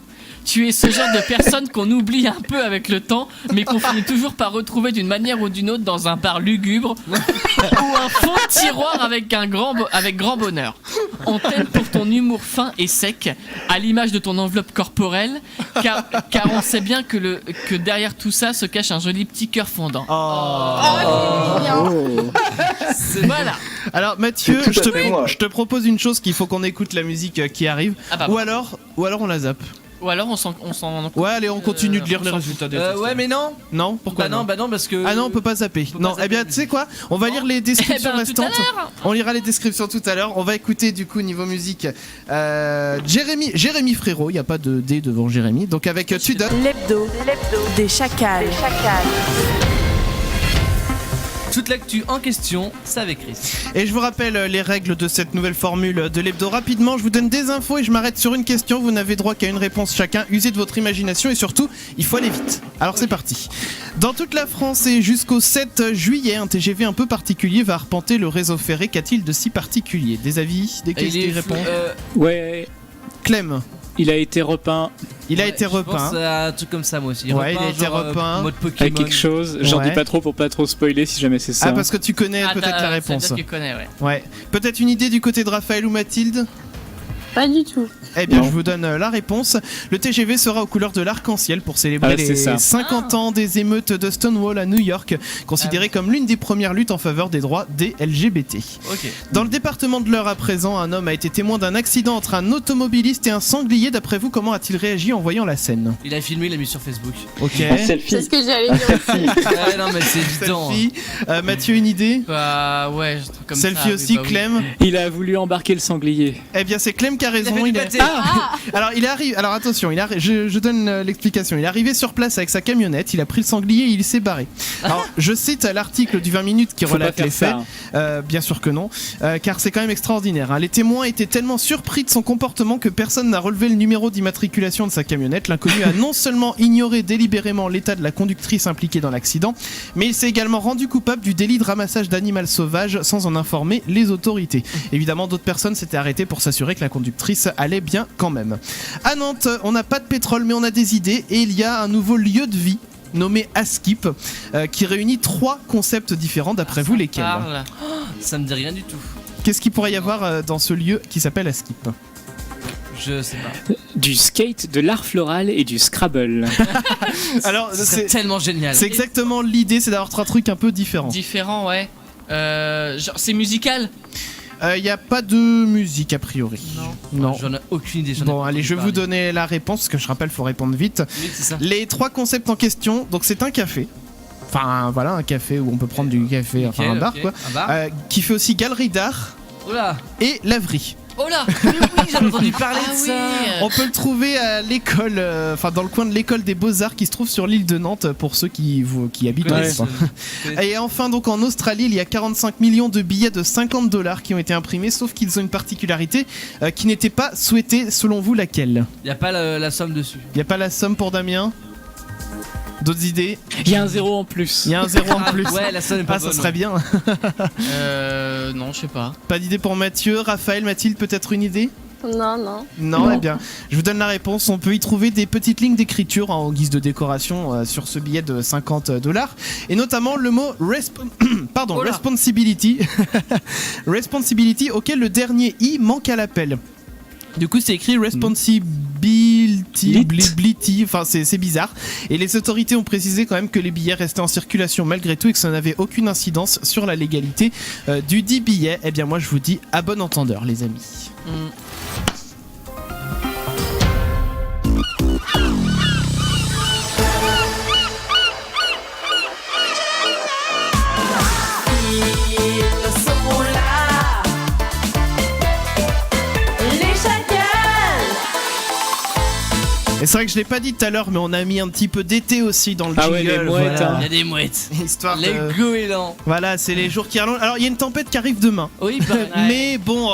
Tu es ce genre de personne qu'on oublie un peu avec le temps, mais qu'on finit toujours par retrouver d'une manière ou d'une autre dans un bar lugubre ou un fond de tiroir avec grand bonheur. On t'aime pour ton humour fin et sec, à l'image de ton enveloppe corporelle, car on sait bien que derrière tout ça se cache un joli petit cœur fondant. Oh, c'est mignon. Oh. Voilà. alors Mathieu, C'est tout à fait moi. je te propose une chose qu'il faut qu'on écoute la musique qui arrive, Ah bah, ou alors on la zappe. ou alors on s'en Ouais, allez, on continue de lire on les s'en résultats des tests. Ouais, mais non. Non, pourquoi Bah non, parce que. Ah non, on peut pas zapper. peut Non, pas eh bien, zapper. tu sais quoi? On va lire les descriptions tout à restantes. l'heure. On lira les descriptions tout à l'heure. On va écouter du coup niveau musique Jérémy Frérot. Il y a pas de D devant Jérémy. Donc avec Tudor. L'hebdo des chacals. Toute l'actu en question, c'est avec Chris. Et je vous rappelle les règles de cette nouvelle formule de l'hebdo. Rapidement, je vous donne des infos et je m'arrête sur une question. Vous n'avez droit qu'à une réponse chacun. Usez de votre imagination et surtout, il faut aller vite. Alors c'est parti. Dans toute la France et jusqu'au 7 juillet, un TGV un peu particulier va arpenter le réseau ferré. Qu'a-t-il de si particulier? Des avis, des questions, des réponses? Ouais, Clem, il a été repeint. Il a été Je pense repeint. à un truc comme ça, moi aussi. Ouais, il a Repeint, été genre, repeint. mode Avec Pokémon. quelque chose, j'en Ouais. dis pas trop pour pas trop spoiler si jamais c'est ça. Ah, parce que tu connais peut-être la réponse. C'est-à-dire qu'il connaît, ouais. Ouais. Peut-être une idée du côté de Raphaël ou Mathilde? Pas du tout. Eh bien, Non. je vous donne la réponse. Le TGV sera aux couleurs de l'arc-en-ciel pour célébrer Ah, c'est les ça. 50 ans des émeutes de Stonewall à New York, considérée comme l'une des premières luttes en faveur des droits des LGBT. Ok. Dans le département de l'Eure à présent, un homme a été témoin d'un accident entre un automobiliste et un sanglier. D'après vous, comment a-t-il réagi en voyant la scène? Il a filmé, il l'a mis sur Facebook. Ok. Un selfie. C'est ce que j'allais dire. Ouais, non, mais c'est évident. Selfie. Mathieu, une idée? Bah ouais, un truc comme ça. Selfie oui, aussi, bah oui. Clem. Il a voulu embarquer le sanglier. Eh bien, c'est Clem qui a raison. Il a fait du Il est- pâté. Alors, il arrive. Alors, attention, je donne l'explication. Il est arrivé sur place avec sa camionnette, il a pris le sanglier et il s'est barré. Alors, je cite l'article du 20 minutes qui Faut relate pas les faire faits. ça, hein. Bien sûr que non, car c'est quand même extraordinaire. Hein. Les témoins étaient tellement surpris de son comportement que personne n'a relevé le numéro d'immatriculation de sa camionnette. L'inconnu a non seulement ignoré délibérément l'état de la conductrice impliquée dans l'accident, mais il s'est également rendu coupable du délit de ramassage d'animal sauvage sans en informer les autorités. Évidemment, d'autres personnes s'étaient arrêtées pour s'assurer que la conductrice allait bien quand même. À Nantes, on n'a pas de pétrole, mais on a des idées, et il y a un nouveau lieu de vie nommé Askip, qui réunit 3 concepts différents. D'après vous, lesquels? Parle. Ça me dit rien du tout. Qu'est-ce qu'il pourrait y avoir dans ce lieu qui s'appelle Askip? Je sais pas. Du skate, de l'art floral et du Scrabble. Alors, Ce serait tellement génial. c'est exactement l'idée, c'est d'avoir 3 trucs un peu différents. Différent, ouais. Genre, c'est musical. Il n'y a pas de musique a priori. Non. J'en ai aucune idée. j'en ai Bon, pas allez, entendu je vais vous parler. donner la réponse, parce que je rappelle, faut répondre vite. Oui, c'est ça. Les 3 concepts en question, donc c'est un café. Enfin, voilà, un café où on peut prendre du café, enfin un Nickel, bar, ok. quoi. Un bar. Qui fait aussi galerie d'art Oh là. et laverie. Oh là. Mais oui, j'avais entendu parler Ah de oui. ça. On peut le trouver à l'école, enfin dans le coin de l'école des Beaux-Arts qui se trouve sur l'île de Nantes pour ceux qui habitent en Connaissent. France. Et enfin, donc en Australie, il y a 45 millions de billets de $50 qui ont été imprimés, sauf qu'ils ont une particularité qui n'était pas souhaitée. Selon vous, laquelle? Y a pas la somme dessus. Il n'y a pas la somme pour Damien? D'autres idées? Il y a un 0 en plus. Il y a un 0 en plus. Ouais, la somme est pas Ah, ça bonne. serait bien. Non, je sais pas. Pas d'idée pour Mathieu. Raphaël, Mathilde, peut-être une idée? Non, non. Non, Non. eh bien, je vous donne la réponse. On peut y trouver des petites lignes d'écriture en guise de décoration sur ce billet de $50. Et notamment le mot Oh là. responsibility. Responsibility, auquel le dernier I manque à l'appel. Du coup, c'est écrit responsibility, enfin c'est bizarre. Et les autorités ont précisé quand même que les billets restaient en circulation malgré tout et que ça n'avait aucune incidence sur la légalité du dit billet. Eh bien, moi, je vous dis à bon entendeur, les amis. Ils sont là, les chacals. Et c'est vrai que je l'ai pas dit tout à l'heure, mais on a mis un petit peu d'été aussi dans le Ah ouais, jingle. les mouettes, voilà. hein. Il y a des mouettes. Histoire Les de... goélands. Voilà, c'est les jours qui rallongent. Alors, il y a une tempête qui arrive demain. Oui, bah, Mais bon,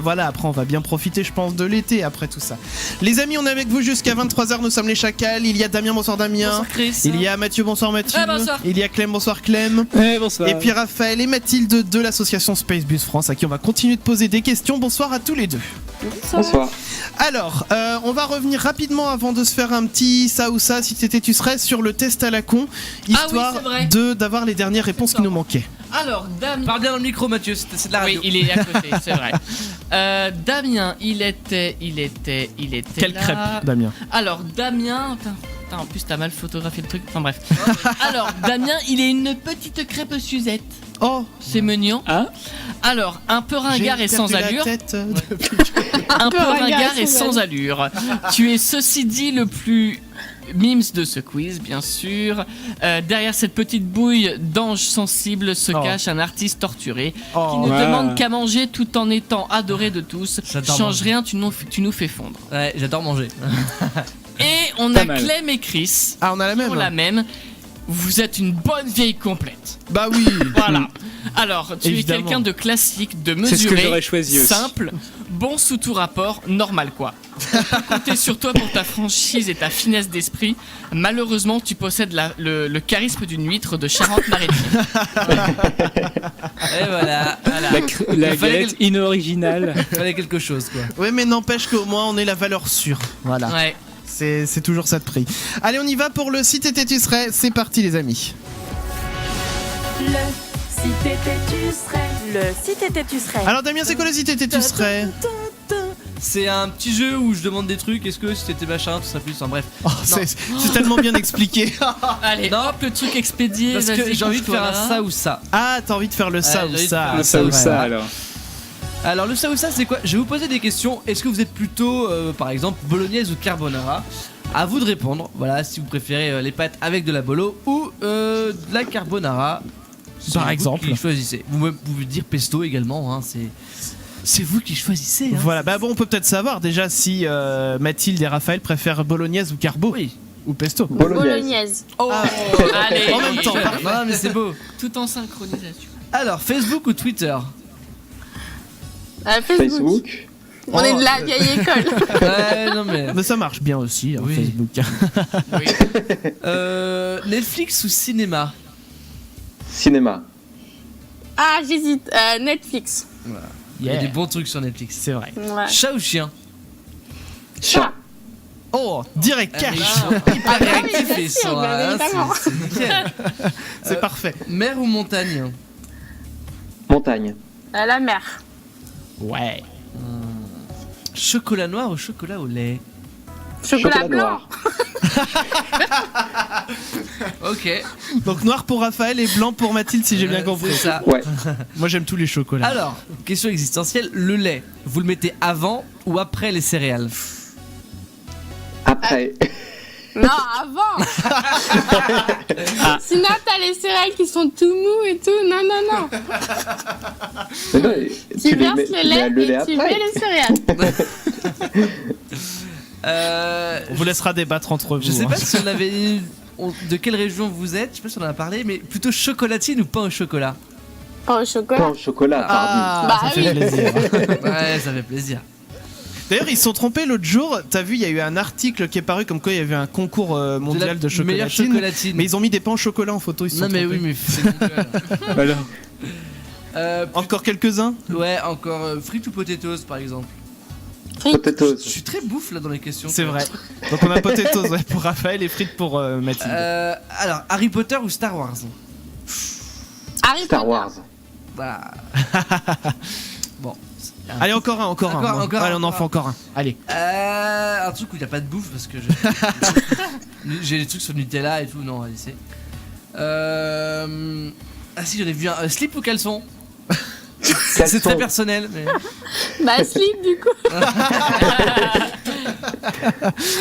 voilà, après on va bien profiter, je pense, de l'été après tout ça. Les amis, on est avec vous jusqu'à 23h, nous sommes les chacals. Il y a Damien, bonsoir Damien. bonsoir Chris. Il y a Mathieu, bonsoir Mathieu. Bonsoir. Il y a Clem, bonsoir Clem. Bonsoir. Et puis Raphaël et Mathilde de l'association Space Bus France, à qui on va continuer de poser des questions. Bonsoir à tous les deux. Bonsoir. Alors, on va revenir rapidement avant de se faire un petit ça ou ça, si c'était tu serais, sur le test à la con, histoire c'est vrai. d'avoir les dernières réponses qui nous manquaient. Alors, Damien. Parle bien dans le micro, Mathieu, c'est de la radio. Oui, il est à côté, c'est vrai. Damien, il était Quelle là. crêpe, Damien. Alors, Damien. Putain, en plus, t'as mal photographié le truc. Enfin, bref. Alors, Damien, il est une petite crêpe Suzette. Oh, C'est mignon. Hein Alors, un peu ringard et sans allure. Un peu ringard ringard et et sans sans allure. Tu es ceci dit le plus mimes de ce quiz, bien sûr. Derrière cette petite bouille d'ange sensible se Oh. cache un artiste torturé qui Oh. ne Ouais. demande qu'à manger tout en étant adoré de tous. J'adore Change manger. rien, tu nous fais fondre. Ouais, j'adore manger. Et on Pas a mal. Clem et Chris. Ah, on a la même. Pour la même. Vous êtes une bonne vieille complète. Bah oui. Voilà. Alors, tu Évidemment. es quelqu'un de classique, de C'est ce que mesuré, j'aurais choisi aussi. simple, bon sous tout rapport, normal quoi. On peut compter sur toi pour ta franchise et ta finesse d'esprit. Malheureusement, tu possèdes le charisme d'une huître de Charente-Maritime. Et voilà. La Il fallait galette inoriginale. Fallait quelque chose, quoi. Ouais, mais n'empêche qu'au moins on est la valeur sûre. Voilà. Ouais. C'est toujours ça de prix. Allez, on y va pour le Si t'étais tu serais. C'est parti les amis. Le si t'étais tu serais. Le si t'étais tu serais. Alors Damien, c'est quoi le Si t'étais tu serais? C'est un petit jeu où je demande des trucs. Est-ce que si t'étais machin, tout ça plus. Enfin bref. Oh, c'est tellement bien expliqué. Allez, Non. hop, le truc expédié. Parce que vas-y, j'ai envie de faire compte-toi. un ça ou ça. Ah, t'as envie de faire le ça Ouais, ou j'ai envie de ça. faire le Ça ou vrai. ça alors. Alors le ça ou ça c'est quoi? Je vais vous poser des questions. Est-ce que vous êtes plutôt par exemple bolognaise ou carbonara? À vous de répondre. Voilà, si vous préférez les pâtes avec de la bolo ou de la carbonara. Par C'est exemple. vous qui choisissez. Vous pouvez dire pesto également. Hein, c'est vous qui choisissez. Hein. Voilà, bah bon, on peut peut-être savoir déjà si Mathilde et Raphaël préfèrent bolognaise ou carbo. Oui. Ou pesto. Bolognaise. Oh. Allez, En même temps, Non mais c'est beau. tout en synchronisation. Alors Facebook ou Twitter? Facebook. Facebook. On est de la vieille école. Ouais non mais. Mais ça marche bien aussi, hein, Oui. Facebook. Oui. Netflix ou cinéma? Cinéma. Ah, j'hésite. Netflix. Il y a des bons trucs sur Netflix. C'est vrai. Ouais. Chat ou chien? Chat. Oh, direct cash. Ils sont hyper réactifs bien ils sûr, sont, bien hein, évidemment. c'est nickel. C'est parfait. Mer ou montagne? Montagne. La mer. Ouais. Chocolat noir ou chocolat au lait? Chocolat blanc. noir. Ok. Donc noir pour Raphaël et blanc pour Mathilde si j'ai bien compris. C'est ça. Ouais. Moi j'aime tous les chocolats. Alors, question existentielle, le lait, vous le mettez avant ou après les céréales? Après. Non, avant. Sinon, t'as les céréales qui sont tout mous et tout. Non, non, non. Mais non, Tu verses mets- le tu mets lait et tu après. mets les céréales. On vous laissera débattre entre vous. Je sais hein. pas si on avait... De quelle région vous êtes? Je sais pas si on en a parlé, mais plutôt chocolatine ou pain au chocolat? Pas au chocolat. Pain au chocolat, pardon. Ah, Bah ça fait oui. plaisir. Ouais, ça fait plaisir. D'ailleurs, ils se sont trompés l'autre jour. T'as vu, il y a eu un article qui est paru comme quoi il y avait un concours mondial de meilleure chocolatine. chocolatine. Mais ils ont mis des pains au chocolat en photo. Ils se Non sont mais trompés. oui, mais c'est mon gueule. Alors. Encore quelques-uns. Ouais, encore frites ou potatoes par exemple. Potatoes. Je suis très bouffe là dans les questions. C'est vrai. Donc on a potatoes ouais, pour Raphaël et frites pour Mathilde. Alors, Harry Potter ou Star Wars? Harry Star Potter. Wars. Voilà. Bon. Allez, encore un. Encore, moi. encore Allez, un. on en fait encore un. Allez. Un truc où il n'y a pas de bouffe parce que j'ai des trucs sur Nutella et tout. Non, allez, c'est. Ah si, j'en ai vu un. Slip ou caleçon? C'est très personnel. Mais... Bah, slip du coup.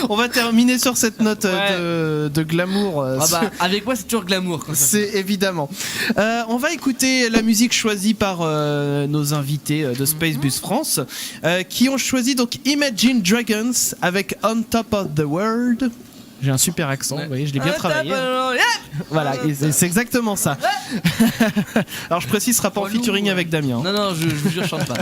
On va terminer sur cette note de glamour. Ah bah, avec moi, c'est toujours glamour. Quand ça C'est évidemment. On va écouter la musique choisie par nos invités de Space Bus France, qui ont choisi donc Imagine Dragons avec On Top of the World. J'ai un super accent, vous voyez, je l'ai bien travaillé. Voilà, et c'est exactement ça. Alors je précise, ce sera pas en featuring avec Damien. Non, non, je vous jure, je chante pas.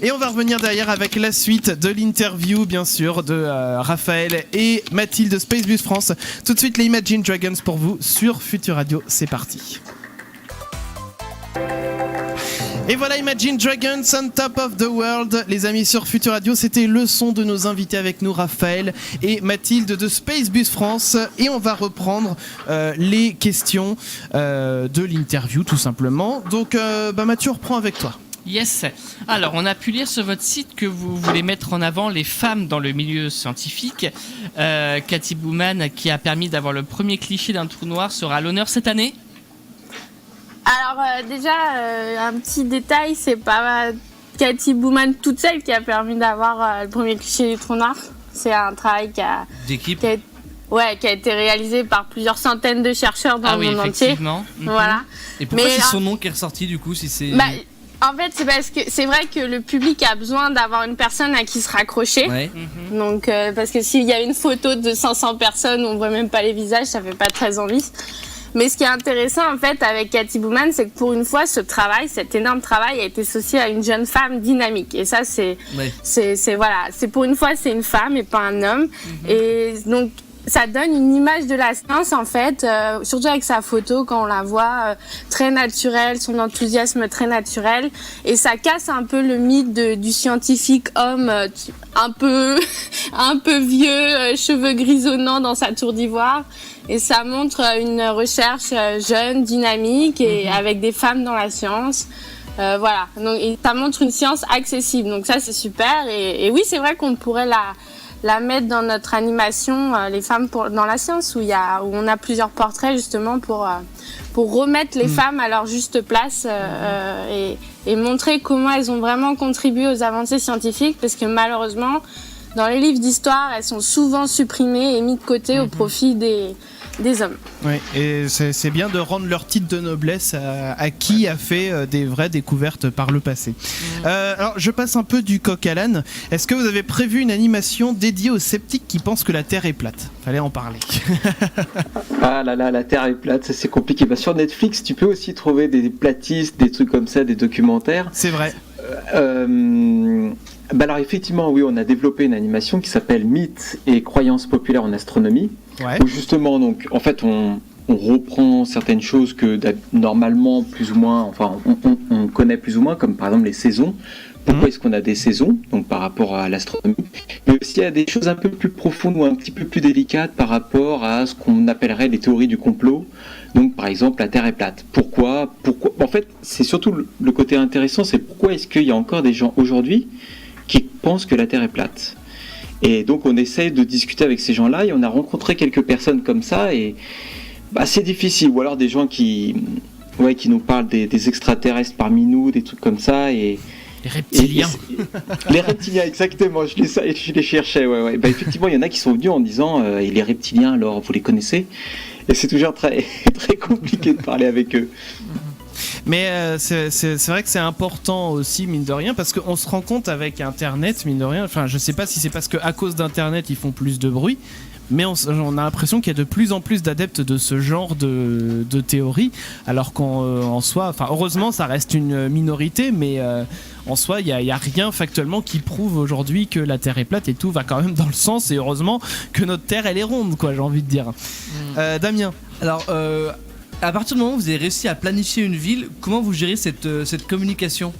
Et on va revenir derrière avec la suite de l'interview, bien sûr, de Raphaël et Mathilde de Space Bus France. Tout de suite, les Imagine Dragons pour vous sur Futur Radio. C'est parti. Et voilà Imagine Dragons on Top of the World, les amis sur Futur Radio. C'était le son de nos invités avec nous, Raphaël et Mathilde de Space Bus France. Et on va reprendre les questions de l'interview tout simplement. Donc Mathieu, on reprend avec toi. Yes. Alors, on a pu lire sur votre site que vous voulez mettre en avant les femmes dans le milieu scientifique. Cathy Bowman, qui a permis d'avoir le premier cliché d'un trou noir, sera à l'honneur cette année. Alors déjà, un petit détail, c'est pas Cathy Bowman toute seule qui a permis d'avoir le premier cliché du trou noir. C'est un travail D'équipe. qui a été réalisé par plusieurs centaines de chercheurs dans le monde entier. Effectivement. Voilà. Et pourquoi Mais, c'est son nom qui est ressorti du coup si c'est... En fait, c'est parce que c'est vrai que le public a besoin d'avoir une personne à qui se raccrocher. Ouais. Donc, parce que s'il y a une photo de 500 personnes où on voit même pas les visages, ça fait pas très envie. Mais ce qui est intéressant en fait avec Cathy Bowman, c'est que pour une fois, cet énorme travail a été associé à une jeune femme dynamique. Et ça, c'est voilà, c'est pour une fois, c'est une femme et pas un homme. Et donc ça donne une image de la science en fait, surtout avec sa photo quand on la voit très naturelle, son enthousiasme très naturel, et ça casse un peu le mythe du scientifique homme un peu vieux, cheveux grisonnants dans sa tour d'ivoire, et ça montre une recherche jeune, dynamique et avec des femmes dans la science. Voilà, donc et ça montre une science accessible, donc ça c'est super, et oui c'est vrai qu'on pourrait la mettre dans notre animation, les femmes dans la science, où on a plusieurs portraits justement pour remettre les femmes à leur juste place et montrer comment elles ont vraiment contribué aux avancées scientifiques, parce que malheureusement dans les livres d'histoire elles sont souvent supprimées et mises de côté au profit des hommes. Oui, et c'est bien de rendre leur titre de noblesse à qui a fait des vraies découvertes par le passé. Alors, je passe un peu du coq à l'âne. Est-ce que vous avez prévu une animation dédiée aux sceptiques qui pensent que la Terre est plate ? Fallait en parler. Ah là là, la Terre est plate, ça c'est compliqué. Bah, sur Netflix, tu peux aussi trouver des platistes, des trucs comme ça, des documentaires. C'est vrai. Bah alors effectivement, oui, on a développé une animation qui s'appelle Mythes et croyances populaires en astronomie. Ouais. Où justement, donc, en fait, on reprend certaines choses que normalement, plus ou moins, enfin, on connaît plus ou moins, comme par exemple les saisons. Pourquoi est-ce qu'on a des saisons, donc par rapport à l'astronomie, mais aussi il y a des choses un peu plus profondes ou un petit peu plus délicates par rapport à ce qu'on appellerait les théories du complot. Donc par exemple, la Terre est plate. Pourquoi En fait, c'est surtout le côté intéressant, c'est pourquoi est-ce qu'il y a encore des gens aujourd'hui qui pensent que la Terre est plate. Et donc on essaie de discuter avec ces gens-là, et on a rencontré quelques personnes comme ça, et bah, c'est difficile. Ou alors des gens qui nous parlent des extraterrestres parmi nous, des trucs comme ça, et les reptiliens. Les reptiliens, exactement, je les cherchais, ouais. Bah, effectivement, il y en a qui sont venus en disant et les reptiliens, alors vous les connaissez ? Et c'est toujours très, très compliqué de parler avec eux. Mais c'est vrai que c'est important aussi, mine de rien, parce qu'on se rend compte avec Internet, mine de rien, enfin je sais pas si c'est parce qu'à cause d'Internet ils font plus de bruit, mais on a l'impression qu'il y a de plus en plus d'adeptes de ce genre de théorie, alors qu'en soi, enfin heureusement ça reste une minorité, mais en soi il y a rien factuellement qui prouve aujourd'hui que la Terre est plate, et tout va quand même dans le sens, et heureusement que notre Terre elle est ronde, quoi, j'ai envie de dire. Damien. Alors à partir du moment où vous avez réussi à planifier une ville, comment vous gérez cette communication ?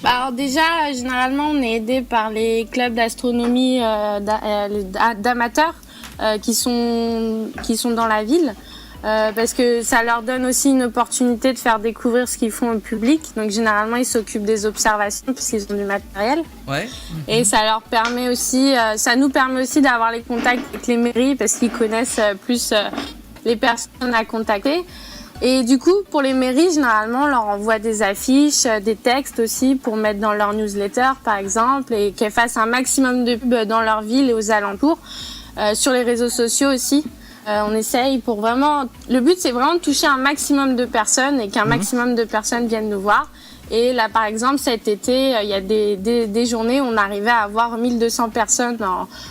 Alors déjà, généralement, on est aidé par les clubs d'astronomie d'amateurs qui sont dans la ville, parce que ça leur donne aussi une opportunité de faire découvrir ce qu'ils font au public. Donc généralement, ils s'occupent des observations puisqu'ils ont du matériel. Ouais. Et ça leur permet aussi, ça nous permet aussi d'avoir les contacts avec les mairies, parce qu'ils connaissent plus les personnes à contacter. Et du coup, pour les mairies, généralement, on leur envoie des affiches, des textes aussi pour mettre dans leur newsletter, par exemple, et qu'elles fassent un maximum de pub dans leur ville et aux alentours. Sur les réseaux sociaux aussi, on essaye pour vraiment... Le but, c'est vraiment de toucher un maximum de personnes et qu'un maximum de personnes viennent nous voir. Et là, par exemple, cet été, il y a des journées où on arrivait à avoir 1200 personnes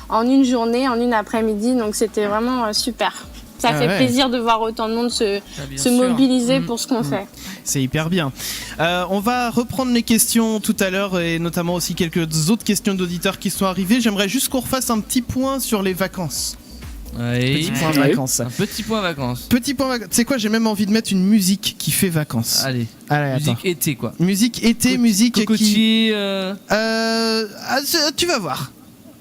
en une journée, en une après-midi. Donc, c'était vraiment super. Ça fait plaisir de voir autant de monde se mobiliser pour ce qu'on fait. C'est hyper bien. On va reprendre les questions tout à l'heure, et notamment aussi quelques autres questions d'auditeurs qui sont arrivées. J'aimerais juste qu'on refasse un petit point sur les vacances. Petit point vacances. Un petit point vacances. Petit point vacances. Tu sais quoi, j'ai même envie de mettre une musique qui fait vacances. Allez musique attends. Été quoi. Musique été, musique cocotier, tu vas voir.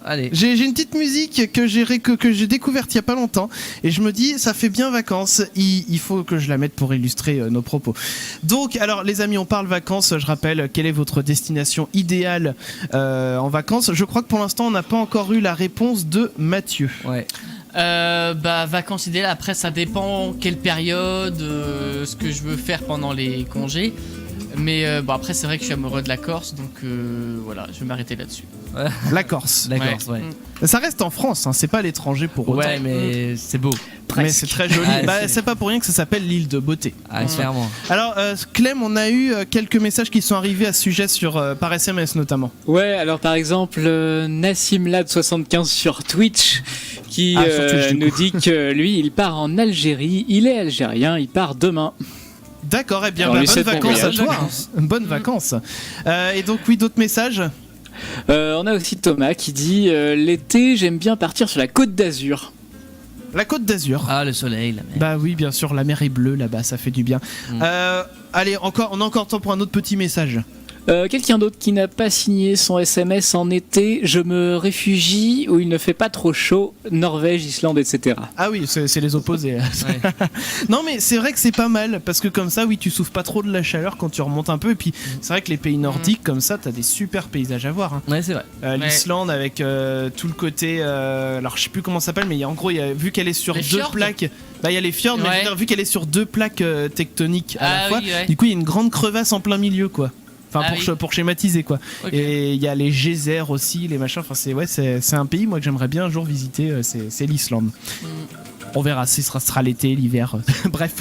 Allez. J'ai une petite musique que j'ai découverte il y a pas longtemps, et je me dis ça fait bien vacances, il faut que je la mette pour illustrer nos propos. Donc alors les amis, on parle vacances, je rappelle quelle est votre destination idéale en vacances. Je crois que pour l'instant on n'a pas encore eu la réponse de Mathieu. Ouais. Vacances idéales, après ça dépend quelle période, ce que je veux faire pendant les congés. Mais après c'est vrai que je suis amoureux de la Corse, donc voilà, je vais m'arrêter là-dessus. La Corse. Ouais. Ça reste en France, hein, c'est pas à l'étranger pour autant. Ouais, mais c'est beau. Mais c'est très joli. C'est pas pour rien que ça s'appelle l'île de beauté. Clairement. Alors Clem, on a eu quelques messages qui sont arrivés à ce sujet par SMS notamment. Ouais, alors par exemple NassimLad75 sur Twitch qui nous dit que lui il part en Algérie, il est algérien, il part demain. D'accord, et bien bonnes vacances à toi. Bonnes vacances. Et donc oui, d'autres messages. On a aussi Thomas qui dit l'été, j'aime bien partir sur la Côte d'Azur. La Côte d'Azur. Ah, le soleil, la mer. Bah oui, bien sûr, la mer est bleue là-bas, ça fait du bien. Allez, on a encore temps pour un autre petit message. Quelqu'un d'autre qui n'a pas signé son SMS en été, je me réfugie où il ne fait pas trop chaud, Norvège, Islande, etc. Ah oui, c'est les opposés. Ouais. Non mais c'est vrai que c'est pas mal, parce que comme ça, oui, tu souffres pas trop de la chaleur quand tu remontes un peu, et puis c'est vrai que les pays nordiques, comme ça, t'as des super paysages à voir. Hein. Ouais, c'est vrai. L'Islande avec tout le côté... alors je sais plus comment ça s'appelle, mais en gros, vu qu'elle est sur deux plaques... Bah il y a les fjords, mais je veux dire, vu qu'elle est sur deux plaques tectoniques à la fois, du coup il y a une grande crevasse en plein milieu, quoi. Enfin, pour schématiser, quoi. Okay. Et il y a les geysers aussi, les machins. Enfin, c'est un pays, moi, que j'aimerais bien un jour visiter. C'est l'Islande. On verra si ce sera l'été, l'hiver. Bref.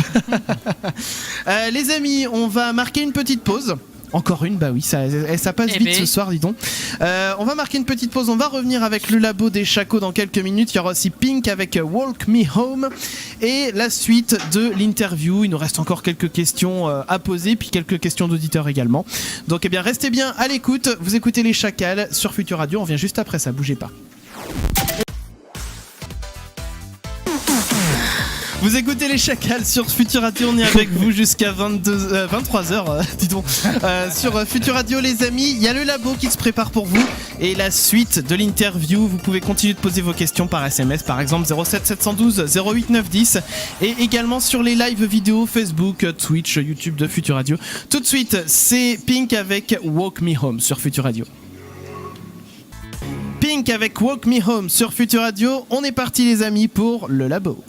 Les amis, on va marquer une petite pause. Encore une, bah oui, ça passe vite ce soir, dis donc. On va marquer une petite pause, on va revenir avec le labo des Chacos dans quelques minutes. Il y aura aussi Pink avec Walk Me Home et la suite de l'interview. Il nous reste encore quelques questions à poser, puis quelques questions d'auditeurs également. Donc, eh bien, restez bien à l'écoute. Vous écoutez les Chacals sur Futur Radio. On vient juste après ça, bougez pas. Vous écoutez les Chacals sur Futur Radio, on est avec vous jusqu'à 23h, dis donc. Sur Futur Radio, les amis, il y a le labo qui se prépare pour vous et la suite de l'interview. Vous pouvez continuer de poser vos questions par SMS, par exemple 07 712 08 910 et également sur les lives vidéo Facebook, Twitch, YouTube de Futur Radio. Tout de suite, c'est Pink avec Walk Me Home sur Futur Radio. Pink avec Walk Me Home sur Futur Radio. On est parti les amis pour le labo.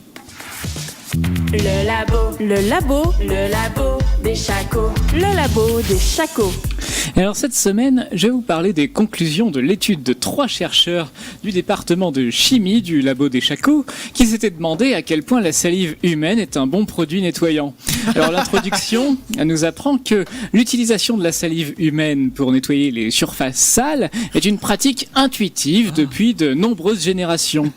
Le labo des Chacos. Le labo des Chacos. Alors cette semaine, je vais vous parler des conclusions de l'étude de 3 chercheurs du département de chimie du labo des Chacos qui s'étaient demandé à quel point la salive humaine est un bon produit nettoyant. Alors l'introduction nous apprend que l'utilisation de la salive humaine pour nettoyer les surfaces sales est une pratique intuitive depuis de nombreuses générations.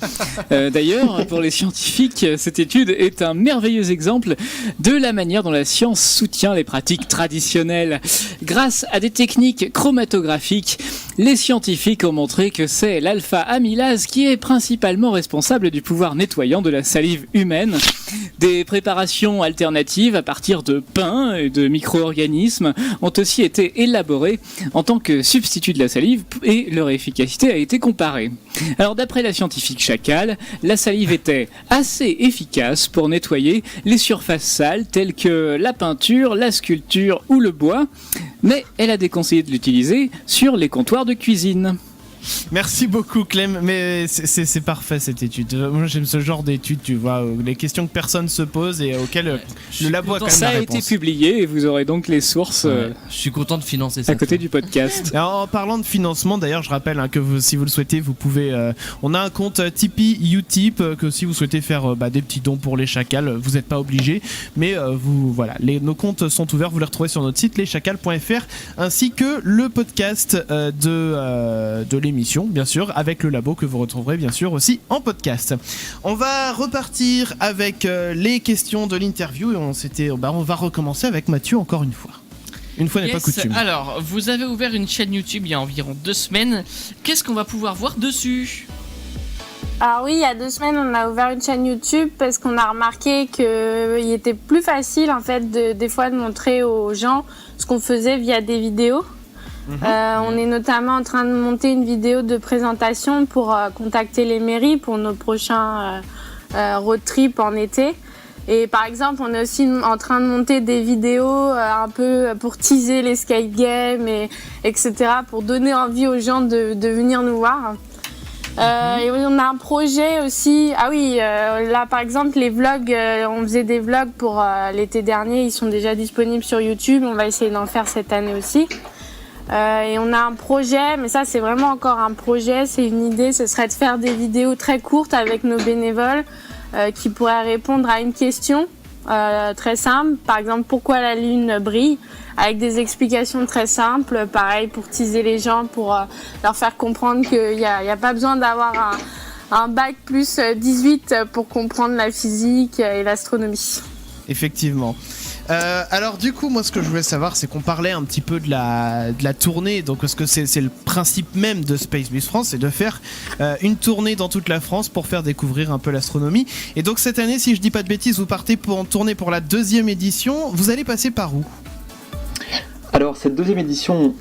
D'ailleurs, pour les scientifiques, cette étude est un merveilleux exemple de la manière dont la science soutient les pratiques traditionnelles. Grâce à des techniques chromatographiques, les scientifiques ont montré que c'est l'alpha-amylase qui est principalement responsable du pouvoir nettoyant de la salive humaine. Des préparations alternatives à partir de pain et de micro-organismes ont aussi été élaborées en tant que substitut de la salive et leur efficacité a été comparée. Alors d'après la scientifique Chacal, la salive était assez efficace pour nettoyer les surfaces sales telles que la peinture, la sculpture ou le bois, mais elle a déconseillé de l'utiliser sur les comptoirs de cuisine. Merci beaucoup Clem, mais c'est parfait cette étude. Moi j'aime ce genre d'études, tu vois, les questions que personne se pose et auxquelles le labo a quand même la réponse. Ça a été publié et vous aurez donc les sources je suis content de financer ça à côté du podcast. Alors, en parlant de financement, d'ailleurs je rappelle que si vous le souhaitez, vous pouvez on a un compte Tipeee Utip que si vous souhaitez faire des petits dons pour les Chacals, vous n'êtes pas obligé, mais nos comptes sont ouverts, vous les retrouvez sur notre site leschacals.fr ainsi que le podcast de l'émission bien sûr, avec le labo que vous retrouverez bien sûr aussi en podcast. On va repartir avec les questions de l'interview et on va recommencer avec Mathieu encore une fois. Une fois n'est pas coutume. Alors, vous avez ouvert une chaîne YouTube il y a environ 2 semaines. Qu'est-ce qu'on va pouvoir voir dessus ? Alors oui, il y a 2 semaines, on a ouvert une chaîne YouTube parce qu'on a remarqué qu'il était plus facile en fait des fois de montrer aux gens ce qu'on faisait via des vidéos. On est notamment en train de monter une vidéo de présentation pour contacter les mairies pour nos prochains road trips en été. Et par exemple, on est aussi en train de monter des vidéos un peu pour teaser les skate games, etc. pour donner envie aux gens de venir nous voir. Et on a un projet aussi. Ah oui, là par exemple, les vlogs, on faisait des vlogs pour l'été dernier, ils sont déjà disponibles sur YouTube. On va essayer d'en faire cette année aussi. Et on a un projet, mais ça c'est vraiment encore un projet, c'est une idée, ce serait de faire des vidéos très courtes avec nos bénévoles qui pourraient répondre à une question très simple, par exemple pourquoi la lune brille, avec des explications très simples, pareil pour teaser les gens, pour leur faire comprendre qu'il n'y a pas besoin d'avoir un bac plus 18 pour comprendre la physique et l'astronomie. Effectivement. Alors du coup, moi ce que je voulais savoir, c'est qu'on parlait un petit peu de la tournée, donc parce que c'est le principe même de Space Bus France, c'est de faire une tournée dans toute la France pour faire découvrir un peu l'astronomie. Et donc cette année, si je dis pas de bêtises, vous partez en tournée pour la 2e édition. Vous allez passer par où ? Alors cette 2e édition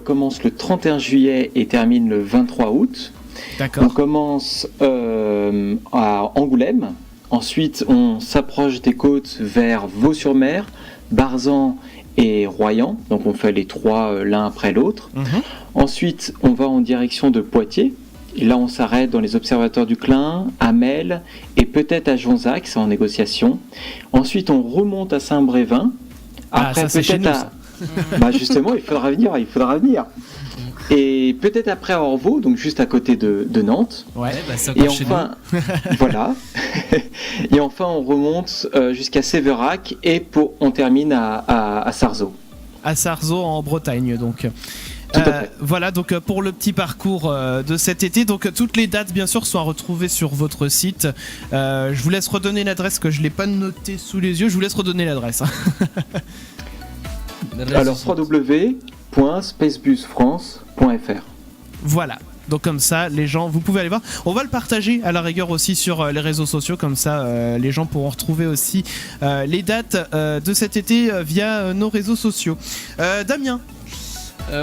commence le 31 juillet et termine le 23 août. D'accord. On commence à Angoulême. Ensuite, on s'approche des côtes vers Vaux-sur-Mer, Barzan et Royan. Donc on fait les 3 l'un après l'autre. Ensuite, on va en direction de Poitiers. Et là, on s'arrête dans les observatoires du Clin, à Mel et peut-être à Jonzac, c'est en négociation. Ensuite, on remonte à Saint-Brévin. Après, ça, c'est chez nous, ça. Bah justement, il faudra venir. Et peut-être après à Orvaux, donc juste à côté de Nantes. Ouais, bah c'est encore chez nous. Voilà. Et enfin, on remonte jusqu'à Sévérac et on termine à Sarzeau. À Sarzeau en Bretagne, donc. Voilà, donc pour le petit parcours de cet été, donc toutes les dates bien sûr sont à retrouver sur votre site. Je vous laisse redonner l'adresse, que je l'ai pas notée sous les yeux. Je vous laisse redonner l'adresse. Alors www.spacebusfrance.fr. Voilà. Donc comme ça, les gens, vous pouvez aller voir. On va le partager à la rigueur aussi sur les réseaux sociaux, comme ça les gens pourront retrouver aussi les dates de cet été via nos réseaux sociaux. Damien.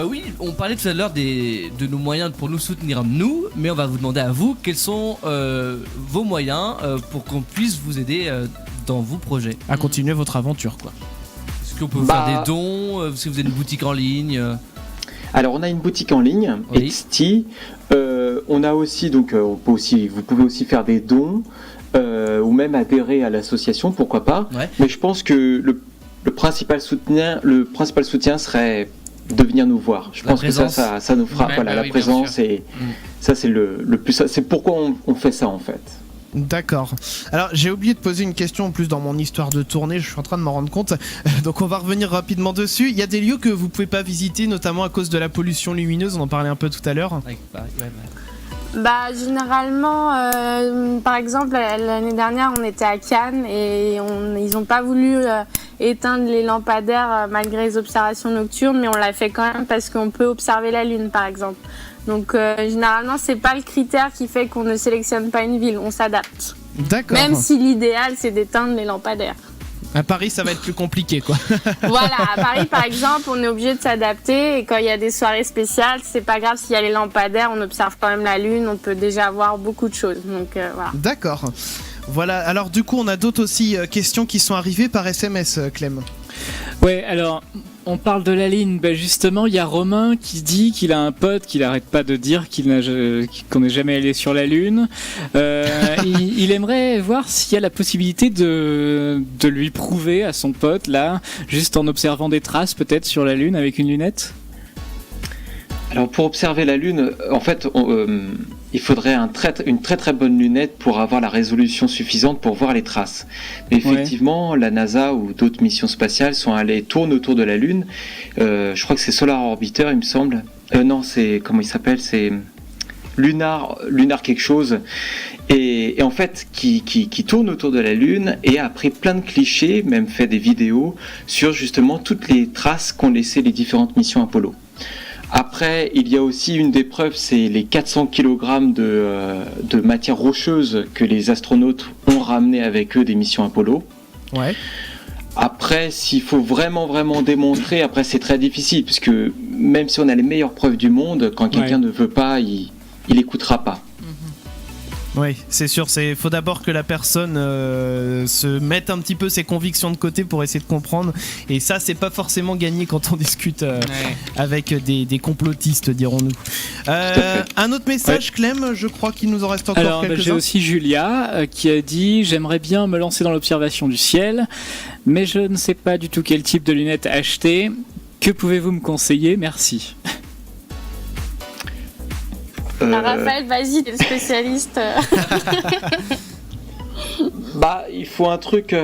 Oui, on parlait tout à l'heure de nos moyens pour nous soutenir nous, mais on va vous demander à vous quels sont vos moyens pour qu'on puisse vous aider dans vos projets. À continuer votre aventure, quoi. Est-ce qu'on peut vous faire des dons, si vous avez une boutique en ligne Alors on a une boutique en ligne, oui. Etsy. On a aussi, donc vous pouvez aussi faire des dons ou même adhérer à l'association, pourquoi pas. Ouais. Mais je pense que le principal soutien serait de venir nous voir. Je pense que ça nous fera la présence et ça c'est le plus. C'est pourquoi on fait ça en fait. D'accord. Alors j'ai oublié de poser une question en plus dans mon histoire de tournée, je suis en train de m'en rendre compte, donc on va revenir rapidement dessus. Il y a des lieux que vous pouvez pas visiter, notamment à cause de la pollution lumineuse, on en parlait un peu tout à l'heure. Bah généralement, par exemple l'année dernière on était à Cannes et ils ont pas voulu éteindre les lampadaires malgré les observations nocturnes, mais on l'a fait quand même parce qu'on peut observer la Lune par exemple. Donc généralement c'est pas le critère qui fait qu'on ne sélectionne pas une ville, on s'adapte. D'accord. Même si l'idéal c'est d'éteindre les lampadaires. À Paris ça va être plus compliqué quoi. Voilà, à Paris par exemple on est obligé de s'adapter et quand il y a des soirées spéciales c'est pas grave s'il y a les lampadaires, on observe quand même la Lune, on peut déjà voir beaucoup de choses. Donc voilà. D'accord. Voilà, alors du coup on a d'autres aussi questions qui sont arrivées par SMS, Clem. Ouais, alors on parle de la Lune, bah justement il y a Romain qui dit qu'il a un pote qu'il arrête pas de dire qu'on n'est jamais allé sur la Lune. Il aimerait voir s'il y a la possibilité de lui prouver à son pote là, juste en observant des traces peut-être sur la Lune avec une lunette. Alors pour observer la Lune, en fait, il faudrait une très très bonne lunette pour avoir la résolution suffisante pour voir les traces. Mais effectivement, la NASA ou d'autres missions spatiales tournent autour de la Lune. Je crois que c'est Solar Orbiter, il me semble. Non, c'est comment il s'appelle ? C'est Lunar quelque chose. Et en fait, qui tourne autour de la Lune et a pris plein de clichés, même fait des vidéos sur justement toutes les traces qu'ont laissées les différentes missions Apollo. Après, il y a aussi une des preuves, c'est les 400 kg de matière rocheuse que les astronautes ont ramené avec eux des missions Apollo. Ouais. Après, s'il faut vraiment démontrer, après c'est très difficile, puisque même si on a les meilleures preuves du monde, quand quelqu'un ne veut pas, il écoutera pas. Oui, c'est sûr, faut d'abord que la personne se mette un petit peu ses convictions de côté pour essayer de comprendre. Et ça, c'est pas forcément gagné quand on discute avec des complotistes, dirons-nous. Un autre message, Clem, je crois qu'il nous en reste encore quelques-uns. J'ai aussi Julia qui a dit « J'aimerais bien me lancer dans l'observation du ciel, mais je ne sais pas du tout quel type de lunettes acheter. Que pouvez-vous me conseiller ? Merci. » Raphaël, vas-y, t'es le spécialiste. Il faut un truc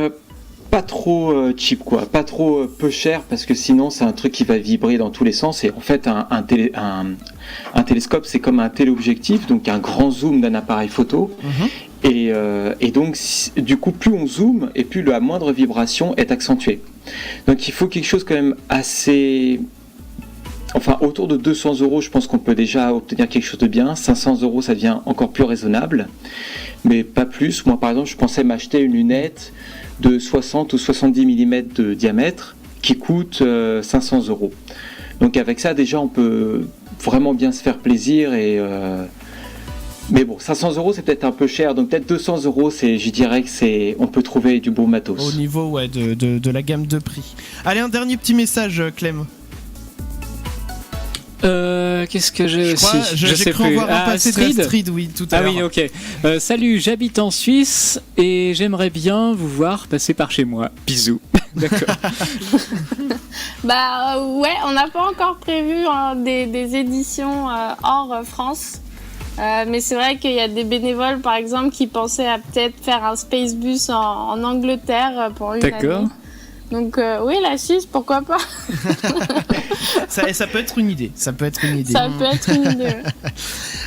pas trop cheap, quoi, pas trop peu cher, parce que sinon c'est un truc qui va vibrer dans tous les sens. Et en fait, un télescope, c'est comme un téléobjectif, donc un grand zoom d'un appareil photo. Et donc, du coup, plus on zoome, et plus la moindre vibration est accentuée. Donc il faut quelque chose quand même assez... Enfin, autour de 200 €, je pense qu'on peut déjà obtenir quelque chose de bien. 500 €, ça devient encore plus raisonnable, mais pas plus. Moi, par exemple, je pensais m'acheter une lunette de 60 ou 70 mm de diamètre qui coûte 500 €. Donc avec ça, déjà, on peut vraiment bien se faire plaisir. Mais bon, 500 €, c'est peut-être un peu cher. Donc peut-être 200 €, je dirais que on peut trouver du beau matos. Au niveau de la gamme de prix. Allez, un dernier petit message, Clem. Qu'est-ce que j'ai aussi? Je sais cru en voir un passer de Astrid, oui, tout à l'heure. Ah oui, ok. Salut, j'habite en Suisse et j'aimerais bien vous voir passer par chez moi. Bisous. D'accord. Bah ouais, on n'a pas encore prévu des éditions hors France. Mais c'est vrai qu'il y a des bénévoles, par exemple, qui pensaient à peut-être faire un Space Bus en Angleterre pour une année. Donc oui, la Suisse, pourquoi pas. Ça peut être une idée. Ça peut être une idée.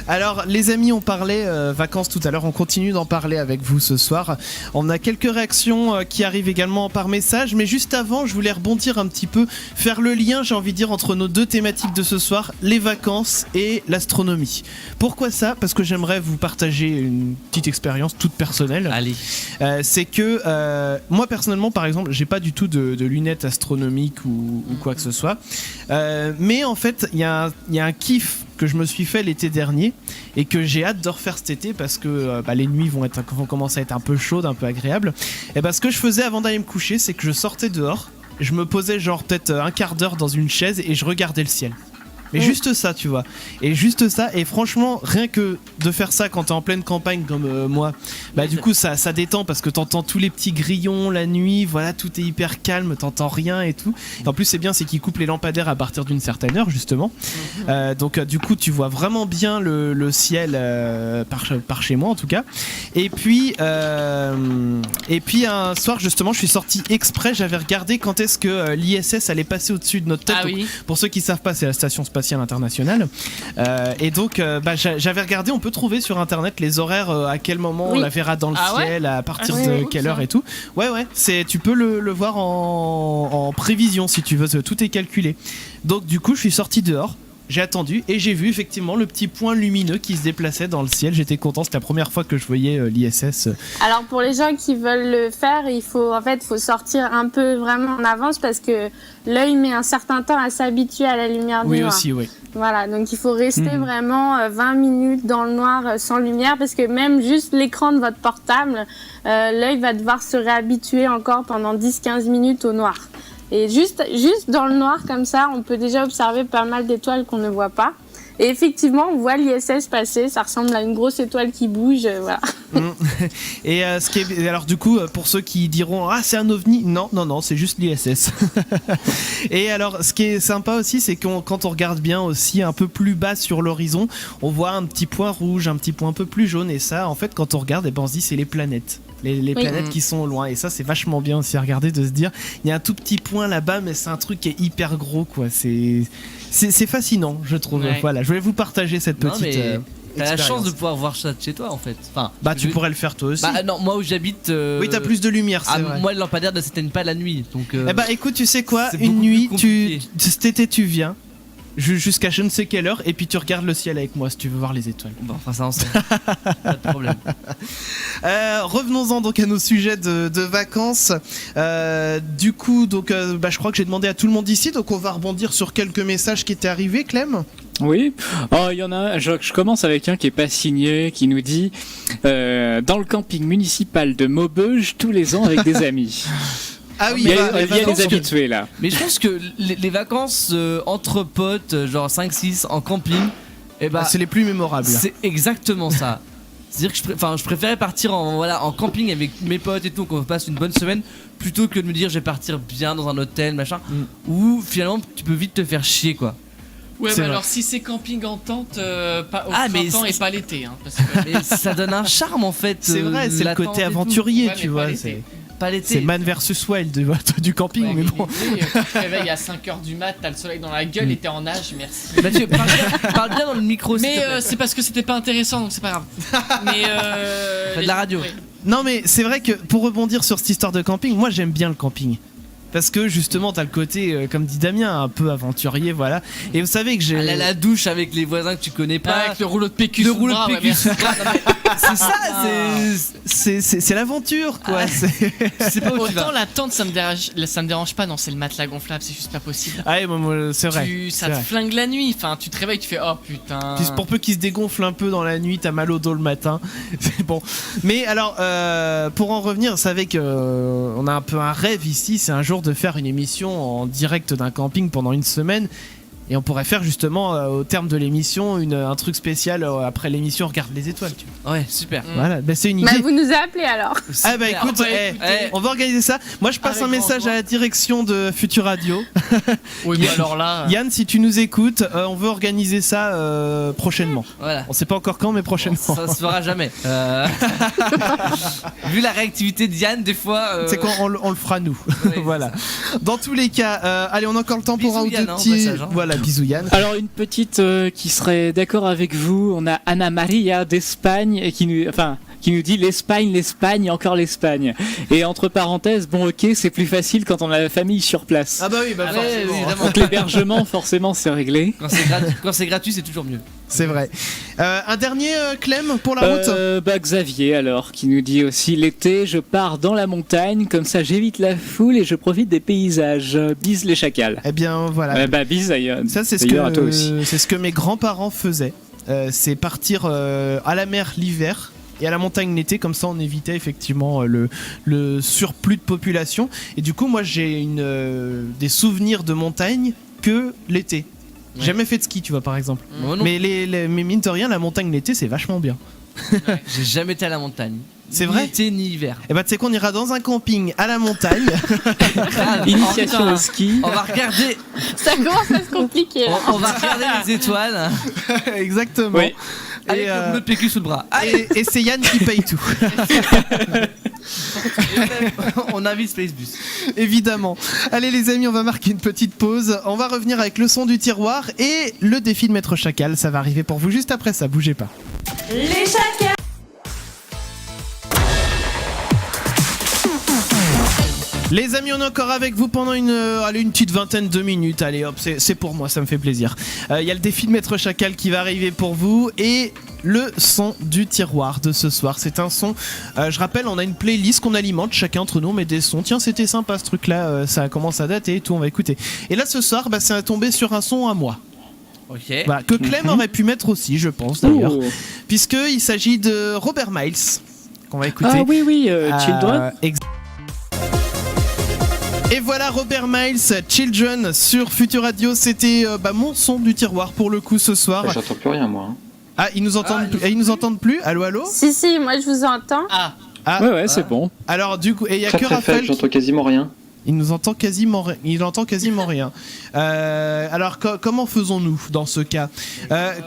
Alors, les amis, on parlait vacances tout à l'heure. On continue d'en parler avec vous ce soir. On a quelques réactions qui arrivent également par message. Mais juste avant, je voulais rebondir un petit peu, faire le lien, j'ai envie de dire, entre nos deux thématiques de ce soir, les vacances et l'astronomie. Pourquoi ça ? Parce que j'aimerais vous partager une petite expérience toute personnelle. Allez. C'est que moi, personnellement, par exemple, j'ai pas du tout de lunettes astronomiques ou quoi que ce soit. Mais en fait, il y a un kiff que je me suis fait l'été dernier et que j'ai hâte de refaire cet été parce que les nuits vont commencer à être un peu chaudes, un peu agréables. Et ce que je faisais avant d'aller me coucher, c'est que je sortais dehors, je me posais genre peut-être un quart d'heure dans une chaise et je regardais le ciel. Mais juste ça, tu vois. Et juste ça. Et franchement, rien que de faire ça quand t'es en pleine campagne comme moi, du coup, ça détend parce que t'entends tous les petits grillons la nuit. Voilà, tout est hyper calme, t'entends rien et tout. Et en plus, c'est bien, c'est qu'ils coupent les lampadaires à partir d'une certaine heure, justement. Donc, du coup, tu vois vraiment bien le ciel par chez moi, en tout cas. Et puis un soir, justement, je suis sorti exprès. J'avais regardé quand est-ce que l'ISS allait passer au-dessus de notre tête. Ah, oui. Pour ceux qui savent pas, c'est la station spatiale internationale. Et donc, j'avais regardé, on peut trouver sur internet les horaires, à quel moment on la verra dans le ciel, à partir de quelle heure et tout. Ouais, tu peux le voir en prévision si tu veux, tout est calculé. Donc, du coup, je suis sorti dehors. J'ai attendu et j'ai vu effectivement le petit point lumineux qui se déplaçait dans le ciel. J'étais content, c'était la première fois que je voyais l'ISS. Alors pour les gens qui veulent le faire, il faut sortir un peu vraiment en avance parce que l'œil met un certain temps à s'habituer à la lumière du noir. Oui. Voilà, donc il faut rester vraiment 20 minutes dans le noir sans lumière parce que même juste l'écran de votre portable, l'œil va devoir se réhabituer encore pendant 10-15 minutes au noir. Et juste dans le noir comme ça, on peut déjà observer pas mal d'étoiles qu'on ne voit pas. Et effectivement, on voit l'ISS passer, ça ressemble à une grosse étoile qui bouge, voilà. Et alors du coup, pour ceux qui diront « Ah, c'est un ovni !» Non, c'est juste l'ISS. Et alors, ce qui est sympa aussi, c'est que quand on regarde bien aussi un peu plus bas sur l'horizon, on voit un petit point rouge, un petit point un peu plus jaune. Et ça, en fait, quand on regarde, on se dit c'est les planètes. Les planètes qui sont loin, et ça c'est vachement bien aussi à regarder, de se dire il y a un tout petit point là-bas mais c'est un truc qui est hyper gros quoi. C'est fascinant, je trouve. Voilà, je voulais vous partager cette petite t'as la chance de pouvoir voir ça de chez toi en fait. Enfin, tu pourrais le faire toi aussi. Non, moi où j'habite oui, t'as plus de lumière, c'est vrai. Moi le lampadaire ne s'éteigne pas la nuit donc écoute, tu sais quoi, une nuit cet été tu viens jusqu'à je ne sais quelle heure et puis tu regardes le ciel avec moi si tu veux voir les étoiles. Bon, enfin ça on sait. Pas de problème. Revenons-en donc à nos sujets de vacances. Du coup, donc, je crois que j'ai demandé à tout le monde ici, donc on va rebondir sur quelques messages qui étaient arrivés, Clem. Oui, il y en a un, je commence avec un qui est pas signé, qui nous dit dans le camping municipal de Maubeuge tous les ans avec des amis. Ah oui, il y a les habitués là. Mais je pense que les vacances entre potes, genre 5-6 en camping, c'est les plus mémorables. C'est exactement ça. C'est-à-dire que je préférais partir en camping avec mes potes et tout, qu'on passe une bonne semaine, plutôt que de me dire je vais partir bien dans un hôtel, machin, où finalement tu peux vite te faire chier quoi. Ouais, mais alors si c'est camping en tente, pas au printemps et pas l'été. Hein, parce que... mais ça donne un charme en fait. C'est vrai, c'est le côté aventurier, tu vois. pas l'été. C'est Man versus Wild du camping, Ouais, mais bon. Tu te réveilles à 5h du mat, t'as le soleil dans la gueule et t'es en nage, merci. Mathieu, parle bien dans le micro. s'il te Mais plaît. c'est parce que c'était pas intéressant, donc c'est pas grave. Mais Fais de la radio. Oui. Non, mais c'est vrai que pour rebondir sur cette histoire de camping, moi j'aime bien le camping. Parce que justement, t'as le côté, comme dit Damien, un peu aventurier, voilà. Et vous savez que j'ai. Aller à la douche avec les voisins que tu connais pas. Avec le rouleau de PQ Le sous le rouleau bras, de ouais, PQ merci. sous le bras. Non, mais c'est ça, C'est l'aventure, quoi. Ah. c'est pas où tu Autant vas. la tente ça me dérange pas, non c'est le matelas gonflable, c'est juste pas possible. Ah ouais, moi, c'est vrai. Ça c'est te vrai. flingue la nuit, enfin tu te réveilles, tu fais oh putain. Puis pour peu qu'il se dégonfle un peu dans la nuit, t'as mal au dos le matin. C'est bon. Mais alors, pour en revenir, vous savez que on a un peu un rêve ici, c'est un jour de faire une émission en direct d'un camping pendant une semaine. Et on pourrait faire justement au terme de l'émission un truc spécial après l'émission Regarde les étoiles. Tu vois. Ouais, super. Voilà, bah, c'est une idée. Bah, vous nous appelez alors. Ah bah écoute, on va organiser ça. Moi je passe Avec un message grand à la direction de Futur Radio. Oui mais alors là. Yann, si tu nous écoutes, on veut organiser ça prochainement. Voilà. On sait pas encore quand, mais prochainement. Ça se fera jamais. Vu la réactivité de Yann, des fois. C'est quoi, on le fera nous. Ouais, voilà. Dans tous les cas, allez, on a encore le temps pour Bisous, un ou Yann, deux hein, au petits. passage, hein. Voilà, bisous Yann. Alors une petite qui serait d'accord avec vous, on a Anna Maria d'Espagne et qui nous dit l'Espagne et encore l'Espagne. Et entre parenthèses, bon ok, c'est plus facile quand on a la famille sur place. Ah bah oui, bah Ouais, forcément. évidemment. Donc l'hébergement, forcément, c'est réglé. Quand c'est gratuit, c'est toujours mieux. C'est vrai. Un dernier Clem pour la route. Xavier alors, qui nous dit aussi l'été, je pars dans la montagne, comme ça j'évite la foule et je profite des paysages. Bise les chacals. Eh bien voilà. Bise d'ailleurs. Ça c'est D'ailleurs, à toi aussi. c'est ce que mes grands-parents faisaient. C'est partir à la mer l'hiver et à la montagne l'été, comme ça on évitait effectivement le surplus de population. Et du coup moi j'ai des souvenirs de montagne que l'été. J'ai jamais fait de ski, tu vois, par exemple. Moi non. Mais mais mine de rien, la montagne l'été c'est vachement bien. J'ai jamais été à la montagne. C'est Ni vrai été ni hiver. Et bah tu sais qu'on ira dans un camping à la montagne. Initiation au ski. On va regarder. Ça commence à se compliquer. Là. On va regarder les étoiles Exactement. Oui. avec Et, le rouleau de PQ sous le bras. et c'est Yann qui paye tout. On invite Spacebus. Évidemment. Allez les amis, on va marquer une petite pause. On va revenir avec le son du tiroir et le défi de Maître Chacal. Ça va arriver pour vous juste après ça, bougez pas. Les chacals. Les amis, on est encore avec vous pendant une petite vingtaine de minutes. Allez hop, c'est pour moi, ça me fait plaisir. Il y a le défi de Maître Chacal qui va arriver pour vous et le son du tiroir de ce soir. C'est un son, je rappelle, on a une playlist qu'on alimente, chacun entre nous on met des sons. Tiens, c'était sympa ce truc là, ça commence à dater et tout, on va écouter. Et là ce soir, c'est tombé sur un son à moi. Ok. Voilà, que Clem aurait pu mettre aussi, je pense d'ailleurs. Oh. Puisqu'il s'agit de Robert Miles, qu'on va écouter. Ah oui, Children. Et voilà Robert Miles, Children sur Futur Radio. C'était mon son du tiroir pour le coup ce soir. J'entends plus rien moi. Ah, ils nous entendent plus. Allô, allô. Si, moi je vous entends. Ah, Ah, Ouais, c'est bon. alors du coup, et il y a Très que très Raphaël. faible, j'entends quasiment rien. Il nous entend quasiment, il entend quasiment rien. Alors comment faisons-nous dans ce cas?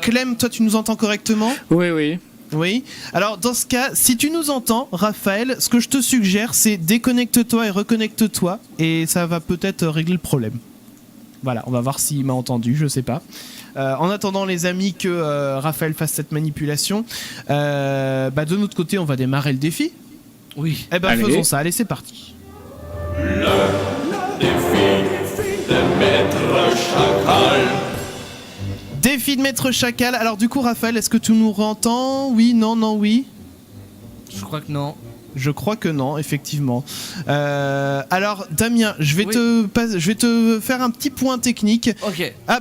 Clem, toi tu nous entends correctement? Oui. Oui. Alors dans ce cas, si tu nous entends, Raphaël, ce que je te suggère, c'est déconnecte-toi et reconnecte-toi, et ça va peut-être régler le problème. Voilà, on va voir s'il m'a entendu, je sais pas. En attendant les amis que Raphaël fasse cette manipulation, de notre côté, on va démarrer le défi. Oui. Eh ben Allez. faisons ça. Allez, c'est parti. Défi de Maître Chacal. Alors du coup, Raphaël, est-ce que tu nous entends? Oui, non, oui. Je crois que non. Je crois que non, effectivement. Alors Damien, je vais Oui. je vais te faire un petit point technique. Ok. Ah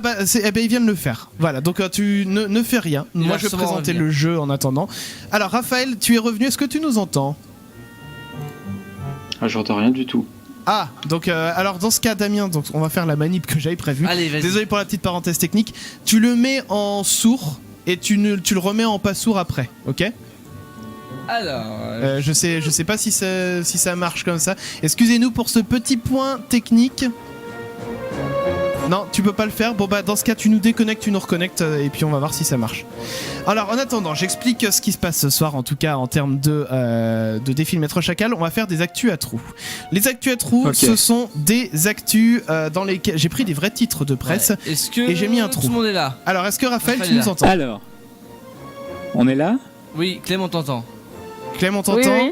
il vient de le faire. Voilà, donc tu ne fais rien. Il Moi va je vais sûrement présenter revenir. le jeu en attendant. Alors Raphaël, tu es revenu, est-ce que tu nous entends? Ah, j'entends rien du tout. Ah, donc alors dans ce cas Damien, donc on va faire la manip que j'avais prévue. Allez, vas-y. Désolé pour la petite parenthèse technique. Tu le mets en sourd et tu le remets en pas sourd après, ok? Alors. Je sais pas si ça marche comme ça. Excusez-nous pour ce petit point technique. Non, tu peux pas le faire. Bon bah dans ce cas tu nous déconnectes, tu nous reconnectes et puis on va voir si ça marche. Alors en attendant, j'explique ce qui se passe ce soir en tout cas en termes de défi Maître Chacal. On va faire des actus à trous. Les actus à trous, ce sont des actus dans lesquels j'ai pris des vrais titres de presse et j'ai mis un trou. Tout le monde est là. Alors est-ce que Raphaël tu nous entends? Alors, on est là? Oui, Clem on t'entend. Clem on t'entend?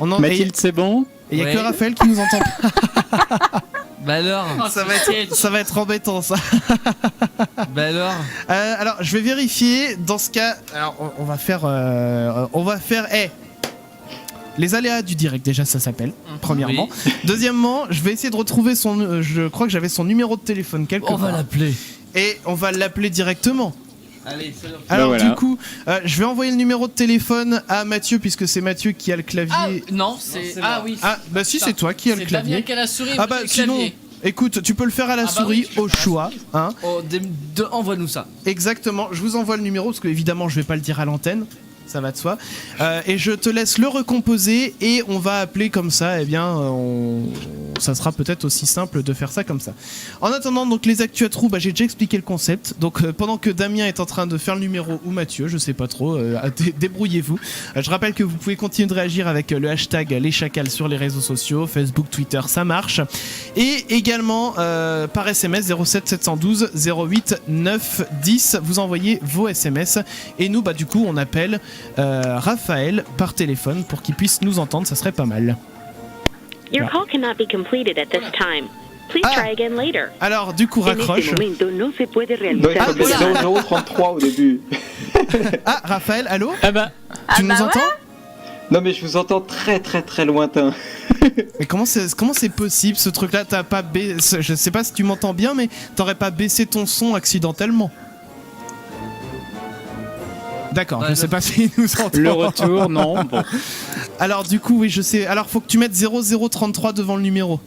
Oui. Mathilde c'est bon? Il y a que Raphaël qui nous entend pas. Bah alors ça va être embêtant ça. Bah alors je vais vérifier dans ce cas. Alors on va faire les aléas du direct déjà ça s'appelle premièrement. Oui. Deuxièmement, je vais essayer de retrouver je crois que j'avais son numéro de téléphone quelque part. On va l'appeler. Et on va l'appeler directement. Allez, c'est alors voilà. Du coup, je vais envoyer le numéro de téléphone à Mathieu puisque c'est Mathieu qui a le clavier. Ah non, c'est oui. Ah bah si c'est toi qui a le clavier. C'est Damien qui a la souris. Ah bah sinon, écoute, tu peux le faire à la souris au choix, hein. Envoie-nous ça. Exactement. Je vous envoie le numéro parce que évidemment je vais pas le dire à l'antenne. Ça va de soi. Et je te laisse le recomposer et on va appeler comme ça. Eh bien, ça sera peut-être aussi simple de faire ça comme ça. En attendant, donc les actus à trous, j'ai déjà expliqué le concept. Donc pendant que Damien est en train de faire le numéro ou Mathieu, je sais pas trop, débrouillez-vous. Je rappelle que vous pouvez continuer de réagir avec le hashtag les chacals sur les réseaux sociaux, Facebook, Twitter, ça marche. Et également par SMS 07 712 08 9 10, vous envoyez vos SMS et nous, du coup, on appelle Raphaël par téléphone pour qu'il puisse nous entendre, ça serait pas mal. Your call cannot be completed at this time. Please try again later. Alors du coup raccroche. Non, il faut mettre 033 au début. Ah Raphaël, allô? Tu nous entends? Non mais je vous entends très très très lointain. Mais comment c'est possible ce truc là? T'as pas je sais pas si tu m'entends bien mais t'aurais pas baissé ton son accidentellement? D'accord, je sais pas s'il nous entend. Le retour, non. Bon. Alors du coup, oui, je sais. Alors faut que tu mettes 0033 devant le numéro.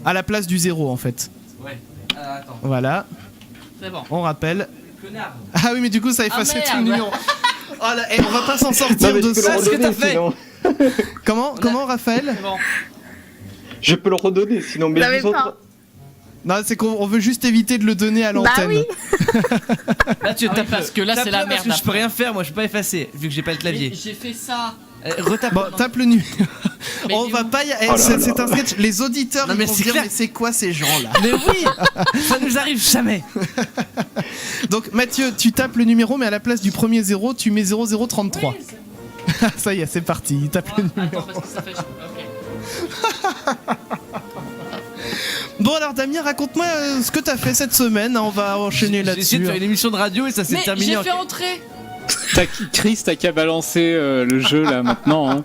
À la place du 0 en fait. Ouais. Attends. Voilà. C'est bon. On rappelle. Connard. Ah oui, mais du coup ça effaçait tout le numéro. Oh là, on va pas s'en sortir de ça. Ce que t'as fait. Comment Raphaël? Bon. Je peux le redonner sinon, mais je vous entends. Non, c'est qu'on veut juste éviter de le donner à l'antenne. Oui. Mathieu, parce que là c'est la merde. Parce que je peux rien faire, moi je peux pas effacer vu que j'ai pas le clavier. J'ai fait ça. Retape. Bon, tape le numéro. On va pas y... c'est un sketch. Les auditeurs ils vont se dire mais c'est quoi ces gens-là? Mais oui. Ça nous arrive jamais. Donc Mathieu, tu tapes le numéro mais à la place du premier 0, tu mets 0033. Oui, ça y est, c'est parti. Il tape le numéro. Attends, parce que ça fait... Ok. Bon alors Damien, raconte-moi ce que t'as fait cette semaine, on va enchaîner là-dessus. J'ai essayé de faire une émission de radio et ça s'est terminé. J'ai fait entrer. Chris, t'as qu'à balancer le jeu là maintenant. Hein.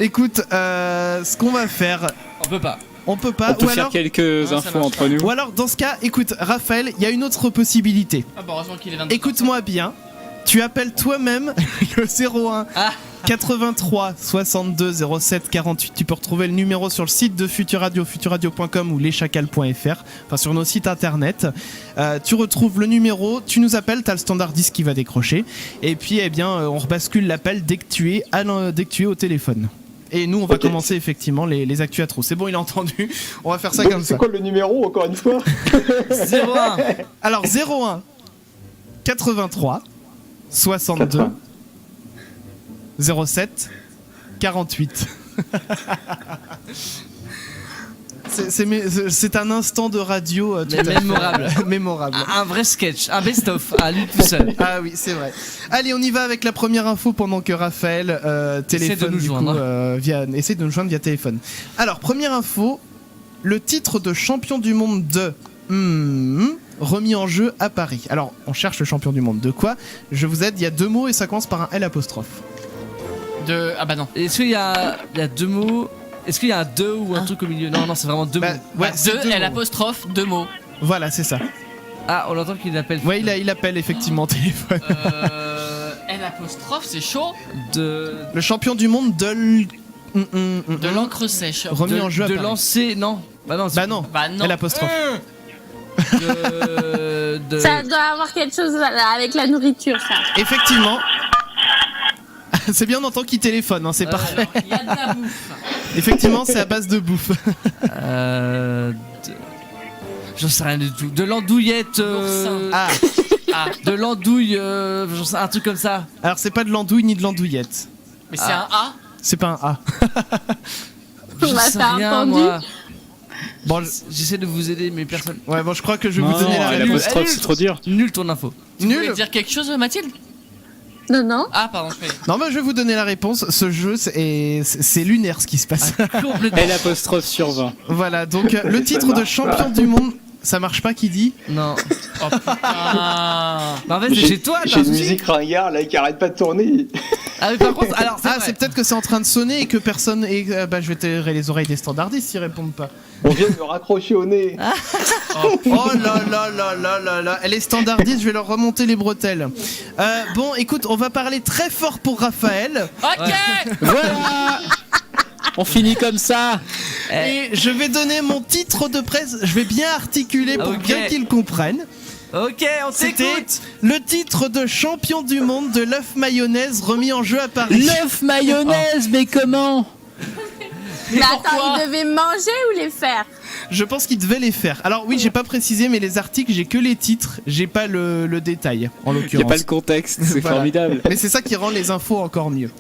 Écoute, ce qu'on va faire... On peut pas. On peut faire quelques infos entre nous. Ou alors dans ce cas, écoute Raphaël, il y a une autre possibilité. Ah bah heureusement qu'il est 22. Écoute-moi bien, tu appelles toi-même le 01 83 62 07 48. Tu peux retrouver le numéro sur le site de Futur Radio, futurradio.com ou leschacals.fr, enfin sur nos sites internet. Tu retrouves le numéro, tu nous appelles, t'as le standardiste qui va décrocher. Et puis on rebascule l'appel dès que tu es au téléphone. Et nous on va commencer effectivement les actus à trop. C'est bon, il a entendu. On va faire ça comme ça. C'est quoi le numéro encore une fois? 01. Alors 01 83 62 07 48. C'est un instant de radio mémorable. Un vrai sketch, un best-of à lui tout seul. Ah oui, c'est vrai. Allez, on y va avec la première info pendant que Raphaël téléphone essaie de nous joindre via téléphone. Alors, première info, le titre de champion du monde de remis en jeu à Paris. Alors, on cherche le champion du monde de quoi? Je vous aide, il y a 2 mots et ça commence par un L apostrophe. Ah bah non. Est-ce qu'il y a 2 mots? Est-ce qu'il y a un 2 ou un truc au milieu? Non, c'est vraiment 2 mots. Ouais, 2 L apostrophe, 2 mots. Voilà, c'est ça. Ah, on entend qu'il appelle. Ouais, il appelle effectivement au téléphone. L apostrophe, c'est chaud. Le champion du monde de l'encre sèche. Remis en jeu à Paris. Lancer, non. Bah non. L apostrophe. Ça doit avoir quelque chose avec la nourriture, ça. Effectivement. C'est bien, on entend qu'il téléphone, hein, c'est parfait. Il y a de la bouffe. Effectivement, c'est à base de bouffe. J'en sais rien du tout. De l'andouillette. Ah. De l'andouille. J'en sais un truc comme ça. Alors c'est pas de l'andouille ni de l'andouillette. Mais c'est un A. C'est pas un A. Je Bah, sais t'as rien, entendu. moi. Bon, J'essaie de vous aider, mais personne. ouais, bon, je crois que je vais vous donner la réponse. l'apostrophe, c'est trop dur. Nul ton info. Tu voulais Nul. dire quelque chose, Mathilde? Non. Ah, pardon, je fais. Non, mais je vais vous donner la réponse. Ce jeu, c'est lunaire ce qui se passe. Complètement. Et l'apostrophe sur 20. Voilà, donc le titre de champion du monde, ça marche pas qui dit. Non. Oh putain. Bah, en fait, c'est J'ai chez toi, t'as j'ai un une souci. musique ringard là qui arrête pas de tourner. Ah, mais par contre, alors, Ah, vrai. c'est peut-être que c'est en train de sonner et que personne. Et bah, je vais tirer les oreilles des standardistes s'ils répondent pas. On vient de me raccrocher au nez. Oh là là là là là là. Elle est standardiste, je vais leur remonter les bretelles. Bon, écoute, on va parler très fort pour Raphaël. Ok. Voilà. On finit comme ça. Et je vais donner mon titre de presse. Je vais bien articuler pour Ok. bien qu'ils comprennent. Ok, on C'était t'écoute. le titre de champion du monde de l'œuf mayonnaise remis en jeu à Paris. L'œuf mayonnaise, mais comment? Mais pourquoi attends, ils devaient manger ou les faire? Je pense qu'il devait les faire. Alors oui, j'ai pas précisé, mais les articles, j'ai que les titres, j'ai pas le détail en Il n'y a l'occurrence. pas le contexte, c'est Voilà. formidable. Mais c'est ça qui rend les infos encore mieux.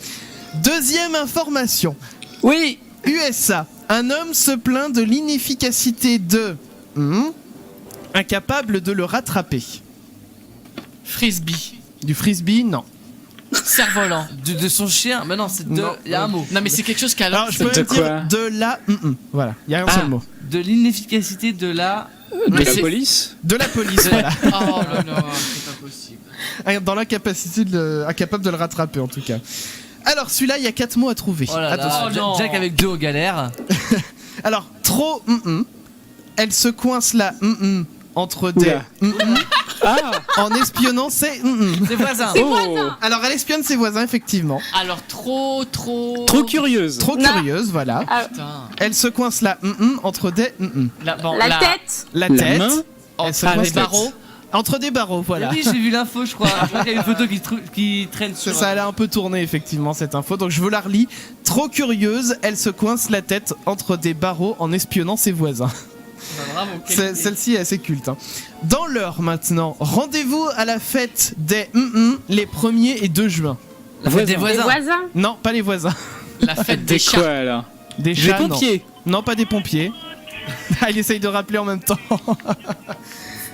Deuxième information. Oui. USA. Un homme se plaint de l'inefficacité de... incapable de le rattraper. Frisbee. Du frisbee, non. Cerf-volant. De son chien. Mais non, c'est de. Non. Il y a un mot. Non, mais c'est quelque chose qu'à Alors je peux De même quoi dire de la... Voilà, il y a un seul mot. De l'inefficacité de la. De Mais la c'est- police. De la police, voilà. Oh là là, c'est pas possible. Dans l'incapacité incapable de le rattraper en tout cas. Alors celui-là, il y a 4 mots à trouver. Oh là Attention. là. Oh non. Jack avec deux aux galères. Alors, trop elle se coince là entre des Oula. Ah. en espionnant ses C'est voisin. Oh. Alors elle espionne ses voisins effectivement. Alors, trop. Trop curieuse. Trop curieuse, voilà. Putain. Elle se coince là entre des La tête. la La tête. main. Elle se Entre coince des barreaux. entre des barreaux, voilà. Oui, j'ai vu l'info, je crois. Je crois qu'il y a une photo qui traîne sur. Ça a un peu tourné effectivement cette info, donc je vous la relis. Trop curieuse, elle se coince la tête entre des barreaux en espionnant ses voisins. Bah, bravo. quelle idée. Celle-ci est assez culte. Hein. Dans l'heure maintenant, rendez-vous à la fête des les 1er et 2 juin. La fête des Les voisins. voisins. Non, pas les voisins. La fête des Des chats. quoi là? Des Des chats, non. pompiers. Non, pas des pompiers. Ah, il essaye de rappeler en même temps.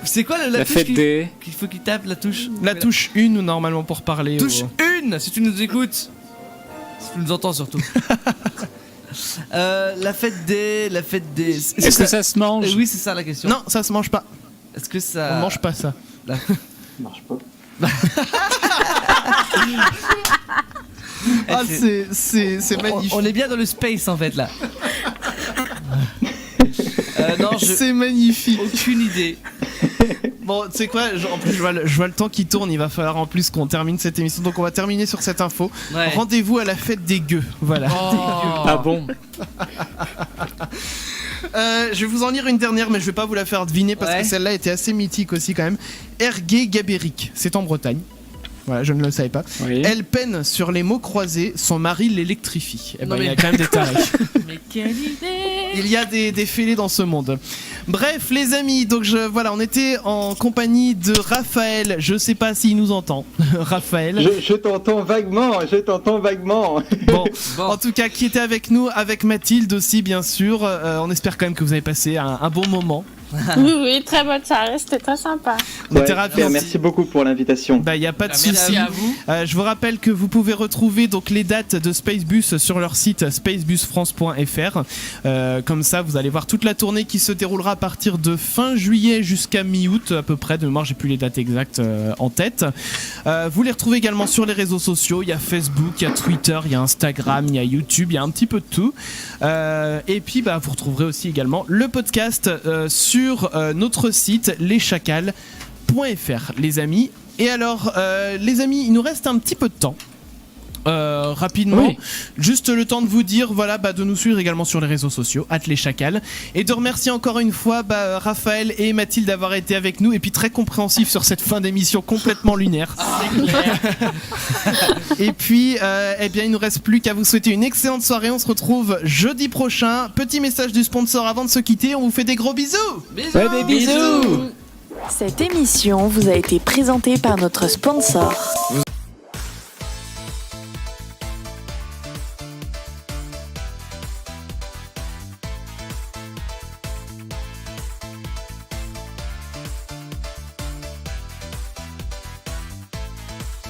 C'est quoi la La touche fête des. qu'il faut qu'il tape la touche? La touche 1 normalement pour parler. Touche 1 si tu nous écoutes. Si tu nous entends surtout. La fête des. Est-ce que ça se mange? Oui, c'est ça la question. Non, ça se mange pas. Est-ce que ça. On mange pas ça. Ça marche pas. Ah, c'est magnifique. On est bien dans le space en fait là. Non, C'est magnifique. aucune idée. Bon, tu sais quoi, en plus je vois le temps qui tourne, il va falloir en plus qu'on termine cette émission, donc on va terminer sur cette info. Ouais. Rendez-vous à la fête des gueux, voilà. Oh. Ah bon? Je vais vous en lire une dernière, mais je vais pas vous la faire deviner parce Ouais. que celle-là était assez mythique aussi quand même. Ergué Gabéric, c'est en Bretagne. Voilà, je ne le savais pas. Oui. Elle peine sur les mots croisés, son mari l'électrifie. Eh ben, Non, il y a mais- quand même des tarés. Mais quelle idée. Il y a des fêlés dans ce monde. Bref, les amis, donc voilà, on était en compagnie de Raphaël. Je sais pas s'il nous entend. Raphaël. Je t'entends vaguement, Bon, Bon. en tout cas, qui était avec nous, avec Mathilde aussi, bien sûr. On espère quand même que vous avez passé un bon moment. Oui, très bonne soirée, c'était très sympa. On était ravis. Merci beaucoup pour l'invitation. Bah, y a pas de Merci souci. à vous. Je vous rappelle que vous pouvez retrouver donc les dates de Spacebus sur leur site spacebusfrance.fr. Comme ça, vous allez voir toute la tournée qui se déroulera à partir de fin juillet jusqu'à mi-août à peu près. De mémoire, j'ai plus les dates exactes en tête. Vous les retrouvez également sur les réseaux sociaux. Il y a Facebook, il y a Twitter, il y a Instagram, il y a YouTube, il y a un petit peu de tout. Et puis, bah, vous retrouverez aussi également le podcast sur notre site leschacals.fr, les amis. Et alors, les amis, il nous reste un petit peu de temps. rapidement, Oui. juste le temps de vous dire, voilà, de nous suivre également sur les réseaux sociaux, @leschacals, et de remercier encore une fois Raphaël et Mathilde d'avoir été avec nous, et puis très compréhensifs sur cette fin d'émission complètement lunaire. Et puis, eh bien, il nous reste plus qu'à vous souhaiter une excellente soirée. On se retrouve jeudi prochain. Petit message du sponsor avant de se quitter. On vous fait des gros bisous. Bisous. Ouais, des bisous. Cette émission vous a été présentée par notre sponsor.